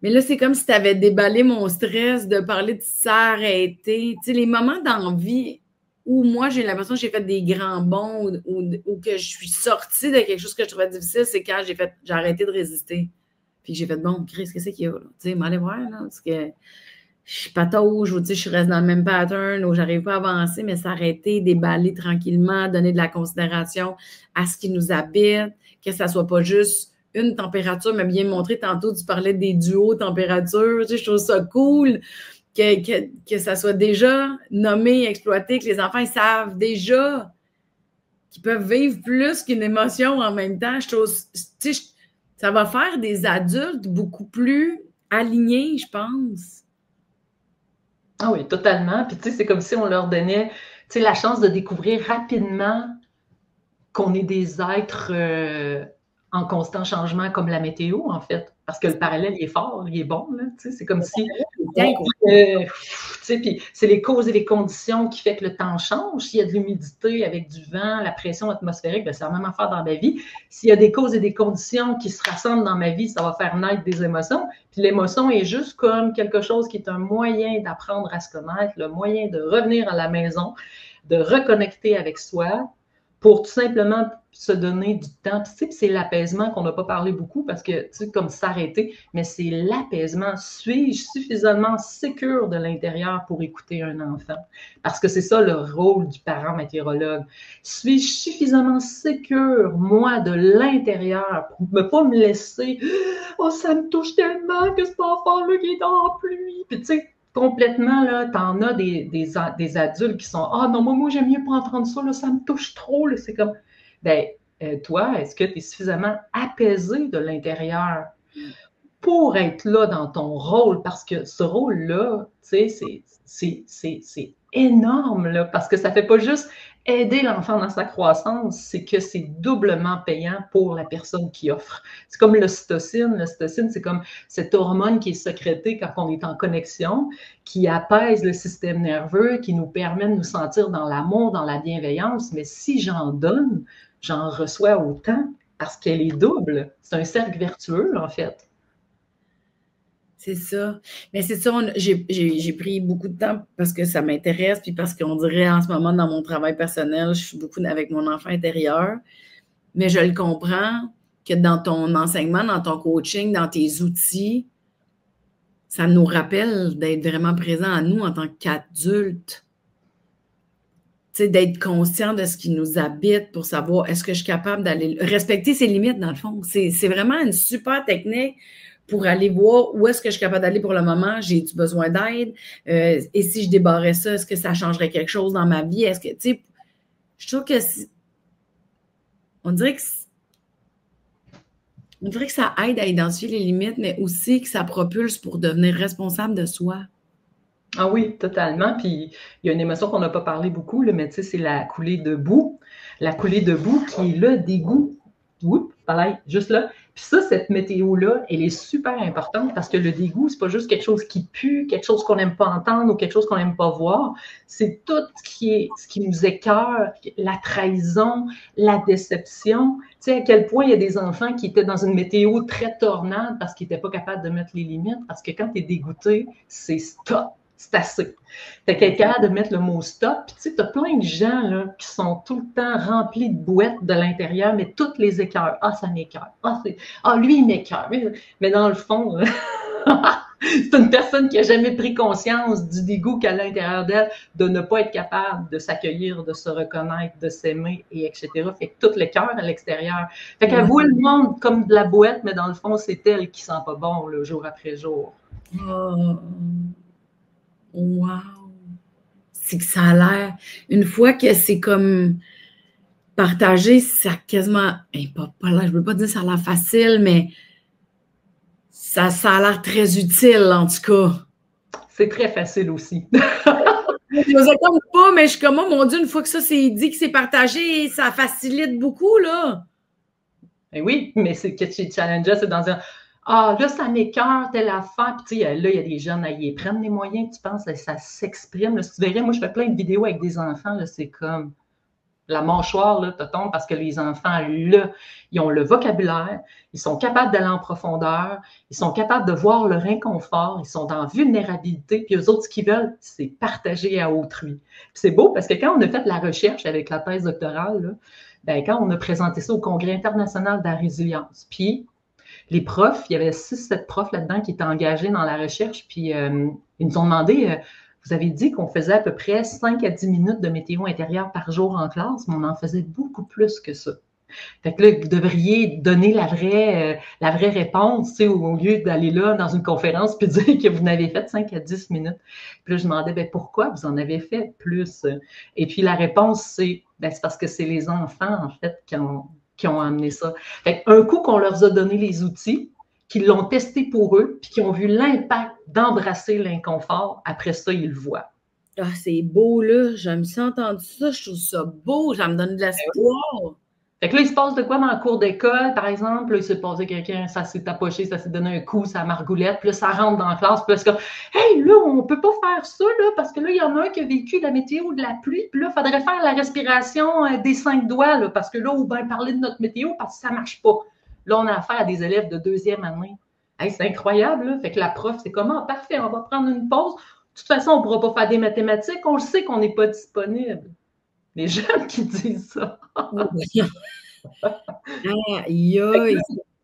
Mais là, c'est comme si tu avais déballé mon stress de parler de s'arrêter. Tu sais, les moments d'envie où moi, j'ai l'impression que j'ai fait des grands bonds ou que je suis sortie de quelque chose que je trouvais difficile, c'est quand j'ai arrêté de résister. Puis j'ai fait, bon, Chris, qu'est-ce qu'il y a, là? Tu sais, m'aller voir, là, parce que je suis patauge ou, tu sais, je reste dans le même pattern ou j'arrive pas à avancer, mais s'arrêter, déballer tranquillement, donner de la considération à ce qui nous habite, que ça soit pas juste une température, mais bien montré, tantôt, tu parlais des duos températures, tu sais, je trouve ça cool que ça soit déjà nommé, exploité, que les enfants, ils savent déjà qu'ils peuvent vivre plus qu'une émotion en même temps. Je trouve, tu sais, ça va faire des adultes beaucoup plus alignés, je pense. Ah oui, totalement. Puis tu sais, c'est comme si on leur donnait, tu sais, la chance de découvrir rapidement qu'on est des êtres en constant changement comme la météo, en fait. Parce que le parallèle, il est fort, il est bon. Là, c'est comme si... puis c'est les causes et les conditions qui fait que le temps change. S'il y a de l'humidité avec du vent, la pression atmosphérique, ben, c'est la même affaire dans ma vie. S'il y a des causes et des conditions qui se rassemblent dans ma vie, ça va faire naître des émotions. Puis l'émotion est juste comme quelque chose qui est un moyen d'apprendre à se connaître, le moyen de revenir à la maison, de reconnecter avec soi, pour tout simplement se donner du temps. Tu sais, c'est l'apaisement qu'on n'a pas parlé beaucoup parce que, tu sais, comme s'arrêter, mais c'est l'apaisement. Suis-je suffisamment sécure de l'intérieur pour écouter un enfant? Parce que c'est ça le rôle du parent météorologue. Suis-je suffisamment sécure, moi, de l'intérieur pour ne pas me laisser « Oh, ça me touche tellement que cet enfant-là qui est dans la pluie! » Puis tu sais, complètement, là, t'en as des adultes qui sont « Ah non, moi j'aime mieux pas entendre ça, là, ça me touche trop. » C'est comme, ben, toi, est-ce que tu es suffisamment apaisé de l'intérieur pour être là dans ton rôle? Parce que ce rôle-là, tu sais, c'est énorme, là, parce que ça fait pas juste aider l'enfant dans sa croissance, c'est que c'est doublement payant pour la personne qui offre. C'est comme l'ocytocine. L'ocytocine, c'est comme cette hormone qui est sécrétée quand on est en connexion, qui apaise le système nerveux, qui nous permet de nous sentir dans l'amour, dans la bienveillance. Mais si j'en donne, j'en reçois autant parce qu'elle est double. C'est un cercle vertueux, en fait. C'est ça. Mais c'est ça, j'ai pris beaucoup de temps parce que ça m'intéresse, puis parce qu'on dirait en ce moment dans mon travail personnel, je suis beaucoup avec mon enfant intérieur. Mais je le comprends que dans ton enseignement, dans ton coaching, dans tes outils, ça nous rappelle d'être vraiment présent à nous en tant qu'adultes. Tu sais, d'être conscient de ce qui nous habite pour savoir est-ce que je suis capable d'aller respecter ses limites, dans le fond. C'est vraiment une super technique pour aller voir où est-ce que je suis capable d'aller pour le moment. J'ai-tu besoin d'aide? Et si je débarrais ça, est-ce que ça changerait quelque chose dans ma vie? Est-ce que, tu sais, je trouve que on dirait que ça aide à identifier les limites, mais aussi que ça propulse pour devenir responsable de soi. Ah oui, totalement. Puis il y a une émotion qu'on n'a pas parlé beaucoup, là, mais tu sais, c'est la coulée de boue. La coulée de boue qui est le dégoût. Oups, pareil, juste là. Puis ça, cette météo-là, elle est super importante parce que le dégoût, c'est pas juste quelque chose qui pue, quelque chose qu'on n'aime pas entendre ou quelque chose qu'on n'aime pas voir. C'est tout ce qui nous écœure, la trahison, la déception. Tu sais, à quel point il y a des enfants qui étaient dans une météo très tornade parce qu'ils n'étaient pas capables de mettre les limites. Parce que quand tu es dégoûté, c'est stop. C'est assez. T'as quelqu'un de mettre le mot stop. Puis tu sais, t'as plein de gens là, qui sont tout le temps remplis de bouettes de l'intérieur, mais toutes les écœurs. Ah, ça m'écœure. Ah, lui, il m'écœure. Mais dans le fond, c'est une personne qui n'a jamais pris conscience du dégoût qu'à l'intérieur d'elle, de ne pas être capable de s'accueillir, de se reconnaître, de s'aimer, et etc. Fait que tout l'écœur à l'extérieur. Fait qu'elle voit le monde comme de la bouette, mais dans le fond, c'est elle qui sent pas bon, là, jour après jour. Oh. Wow! C'est que ça a l'air. Une fois que c'est comme partagé, ça a quasiment. Je ne veux pas dire que ça a l'air facile, mais ça a l'air très utile, en tout cas. C'est très facile aussi. Je ne attends pas, mais je suis comme, oh mon Dieu, une fois que ça c'est dit, que c'est partagé, ça facilite beaucoup, là. Ben oui, mais c'est que chez Challenger, c'est dans un. Ah, là, ça m'écoeure, telle affaire. Puis, tu sais, là, il y a des jeunes, ils prennent les moyens, tu penses, ça s'exprime. Si tu verrais, moi, je fais plein de vidéos avec des enfants, là, c'est comme la mâchoire, là, te tombe parce que les enfants, là, ils ont le vocabulaire, ils sont capables d'aller en profondeur, ils sont capables de voir leur inconfort, ils sont en vulnérabilité, puis eux autres, ce qu'ils veulent, c'est partager à autrui. Puis c'est beau parce que quand on a fait la recherche avec la thèse doctorale, là, ben, quand on a présenté ça au Congrès international de la résilience, puis les profs, il y avait 6-7 profs là-dedans qui étaient engagés dans la recherche, puis ils nous ont demandé, vous avez dit qu'on faisait à peu près 5 à 10 minutes de météo intérieure par jour en classe, mais on en faisait beaucoup plus que ça. Fait que là, vous devriez donner la vraie réponse, tu sais, au lieu d'aller là dans une conférence puis dire que vous n'avez fait 5 à 10 minutes. Puis là, je demandais, ben, pourquoi vous en avez fait plus? Et puis la réponse, c'est, ben, c'est parce que c'est les enfants, en fait, qui ont amené ça. Fait un coup qu'on leur a donné les outils, qu'ils l'ont testé pour eux, puis qu'ils ont vu l'impact d'embrasser l'inconfort, après ça, ils le voient. Ah, c'est beau, là. Je me suis entendu ça, je trouve ça beau, ça me donne de l'espoir. Fait que là, il se passe de quoi dans le cours d'école, par exemple? Là, il s'est passé quelqu'un, ça s'est tapoché, ça s'est donné un coup, ça margoulette, puis là, ça rentre dans la classe, puis là, c'est comme, hey, là, on peut pas faire ça, là, parce que là, il y en a un qui a vécu la météo ou de la pluie, puis là, il faudrait faire la respiration des 5 doigts, là, parce que là, ou bien parler de notre météo, parce que ça marche pas. Là, on a affaire à des élèves de 2e année. Hey, c'est incroyable, là. Fait que la prof, c'est comment? Parfait, on va prendre une pause. De toute façon, on ne pourra pas faire des mathématiques, on le sait qu'on n'est pas disponible. Les jeunes qui disent ça. Aïe, aïe. Là,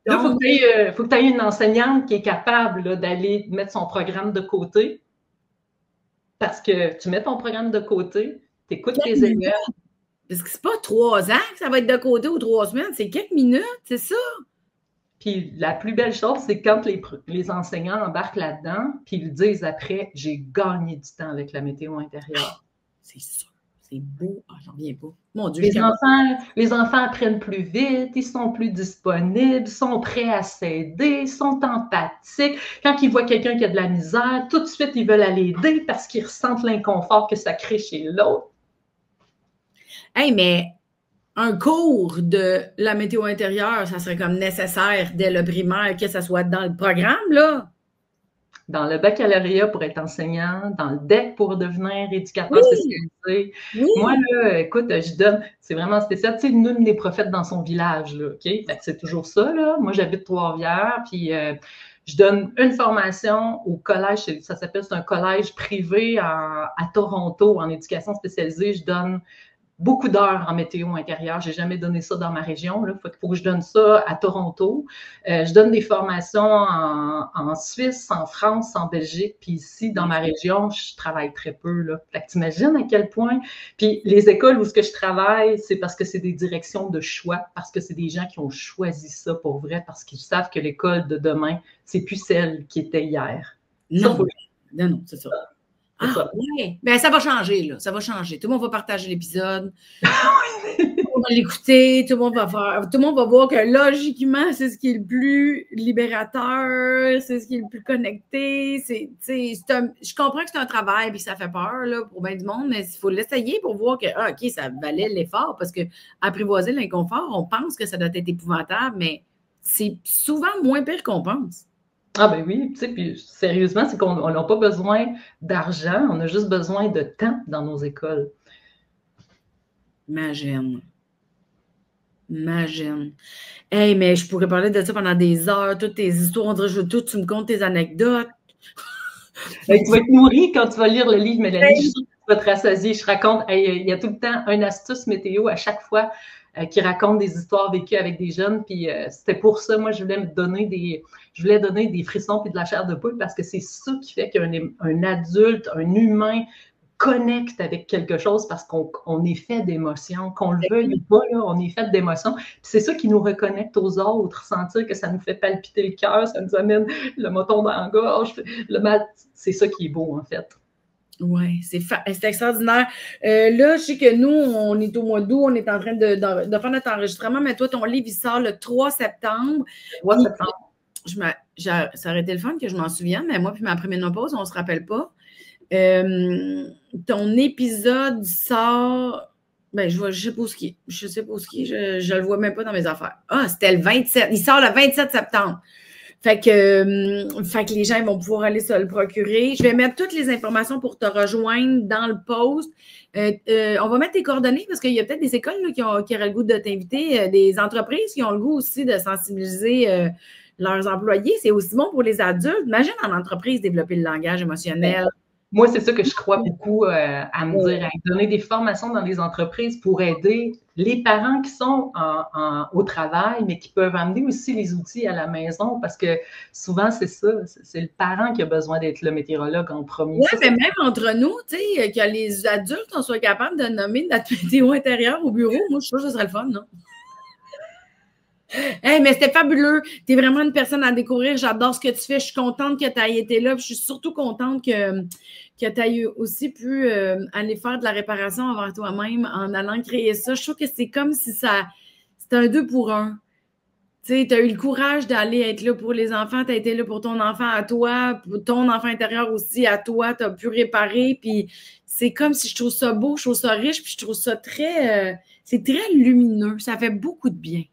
il faut que tu aies une enseignante qui est capable d'aller mettre son programme de côté. Parce que tu mets ton programme de côté, tu écoutes tes élèves. Parce que c'est pas 3 ans que ça va être de côté ou 3 semaines, c'est quelques minutes, c'est ça. Puis la plus belle chose, c'est quand les enseignants embarquent là-dedans, puis ils disent après, j'ai gagné du temps avec la météo intérieure. C'est sûr. C'est beau. Ah, j'en reviens pas. Mon Dieu. Les enfants apprennent plus vite, ils sont plus disponibles, sont prêts à s'aider, sont empathiques. Quand ils voient quelqu'un qui a de la misère, tout de suite, ils veulent aller aider parce qu'ils ressentent l'inconfort que ça crée chez l'autre. Hey, mais un cours de la météo intérieure, ça serait comme nécessaire dès le primaire que ça soit dans le programme, là? dans le baccalauréat pour être enseignant, dans le DEC pour devenir éducateur spécialisé. Oui. Moi, là, écoute, je donne, c'est vraiment spécial. Tu sais, nul n'est prophète dans son village, là, OK? Fait que c'est toujours ça, là. Moi, j'habite Trois-Rivières, puis je donne une formation au collège, ça s'appelle, c'est un collège privé à Toronto en éducation spécialisée. Je donne beaucoup d'heures en météo intérieure. Je n'ai jamais donné ça dans ma région. Il faut que je donne ça à Toronto. Je donne des formations en Suisse, en France, en Belgique. Puis ici, dans ma région, je travaille très peu. Là. Fait que t'imagines à quel point. Puis les écoles où ce que je travaille, c'est parce que c'est des directions de choix, parce que c'est des gens qui ont choisi ça pour vrai, parce qu'ils savent que l'école de demain, c'est plus celle qui était hier. Non, non, c'est ça. Ah, oui. Ben, ça va changer, là. Ça va changer. Tout le monde va partager l'épisode. Tout le monde va l'écouter. Tout le monde va voir que logiquement, c'est ce qui est le plus libérateur, c'est ce qui est le plus connecté. Je comprends que c'est un travail et que ça fait peur là, pour bien du monde, mais il faut l'essayer pour voir que, OK, ça valait l'effort parce que apprivoiser l'inconfort, on pense que ça doit être épouvantable, mais c'est souvent moins pire qu'on pense. Ah ben oui, tu sais, puis sérieusement, c'est qu'on n'a pas besoin d'argent, on a juste besoin de temps dans nos écoles. Imagine. Hey, mais je pourrais parler de ça pendant des heures, toutes tes histoires, on dirait tu me comptes tes anecdotes. Tu vas être nourrie quand tu vas lire le livre, Mélanie, tu vas te rassasier. Je raconte, il y a tout le temps une astuce météo à chaque fois qui raconte des histoires vécues avec des jeunes. Puis c'était pour ça, moi, je voulais donner des frissons puis de la chair de poule parce que c'est ça qui fait qu'un adulte, un humain connecte avec quelque chose parce qu'on est fait d'émotions, qu'on le veuille ou pas, là, on est fait d'émotions. Puis c'est ça qui nous reconnecte aux autres, sentir que ça nous fait palpiter le cœur, ça nous amène le moton dans la gorge, le mal, c'est ça qui est beau en fait. Oui, c'est extraordinaire. Là, je sais que nous, on est au mois d'août, on est en train de faire notre enregistrement, mais toi, ton livre, il sort le 3 septembre. 3 septembre. Ça aurait été le fun que je m'en souvienne, mais moi, puis ma première pause, on ne se rappelle pas. Ton épisode sort... Ben, je ne sais pas où ce qui est. Je ne le vois même pas dans mes affaires. Ah, c'était le 27. Il sort le 27 septembre. Fait que les gens vont pouvoir aller se le procurer. Je vais mettre toutes les informations pour te rejoindre dans le post. On va mettre tes coordonnées parce qu'il y a peut-être des écoles là, qui auraient le goût de t'inviter, des entreprises qui ont le goût aussi de sensibiliser leurs employés. C'est aussi bon pour les adultes. Imagine en entreprise développer le langage émotionnel. Moi, c'est ça que je crois beaucoup à me dire, à donner des formations dans les entreprises pour aider les parents qui sont au travail, mais qui peuvent amener aussi les outils à la maison parce que souvent, c'est ça, c'est le parent qui a besoin d'être le météorologue en premier. Oui, mais même entre nous, tu sais, que les adultes, on soit capables de nommer notre météo intérieur au bureau, moi, je suis sûre que ce serait le fun, non? Hey, mais c'était fabuleux. Tu es vraiment une personne à découvrir. J'adore ce que tu fais. Je suis contente que tu aies été là. Je suis surtout contente que tu aies aussi pu aller faire de la réparation envers toi-même en allant créer ça. Je trouve que c'est comme si c'est un 2 pour 1. Tu sais, tu as eu le courage d'aller être là pour les enfants. Tu as été là pour ton enfant à toi, pour ton enfant intérieur aussi à toi. Tu as pu réparer. Puis c'est comme si je trouve ça beau, je trouve ça riche, puis je trouve ça c'est très lumineux. Ça fait beaucoup de bien.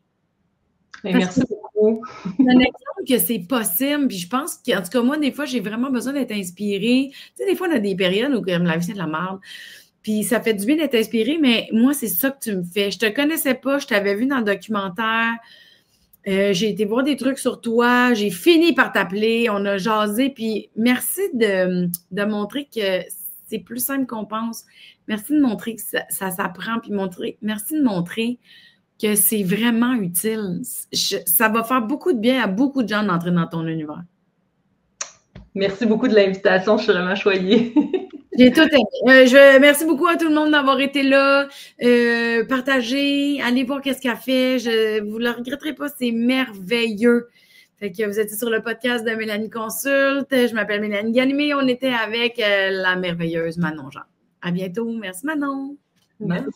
Merci beaucoup. C'est un exemple que c'est possible. Puis je pense qu'en tout cas, moi, des fois, j'ai vraiment besoin d'être inspirée. Tu sais, des fois, on a des périodes où comme la vie, c'est de la merde. Puis ça fait du bien d'être inspirée, mais moi, c'est ça que tu me fais. Je te connaissais pas, je t'avais vu dans le documentaire. J'ai été voir des trucs sur toi. J'ai fini par t'appeler. On a jasé. Puis merci de montrer que c'est plus simple qu'on pense. Merci de montrer que ça s'apprend. Puis merci de montrer que c'est vraiment utile. Ça va faire beaucoup de bien à beaucoup de gens d'entrer dans ton univers. Merci beaucoup de l'invitation. Je suis vraiment choyée. J'ai tout aimé. Merci beaucoup à tout le monde d'avoir été là. Partagez, allez voir qu'est-ce qu'elle fait. Vous ne le regretterez pas, c'est merveilleux. Fait que vous étiez sur le podcast de Mélanie Consulte. Je m'appelle Mélanie Ganimé. On était avec la merveilleuse Manon Jean. À bientôt. Merci Manon. Merci.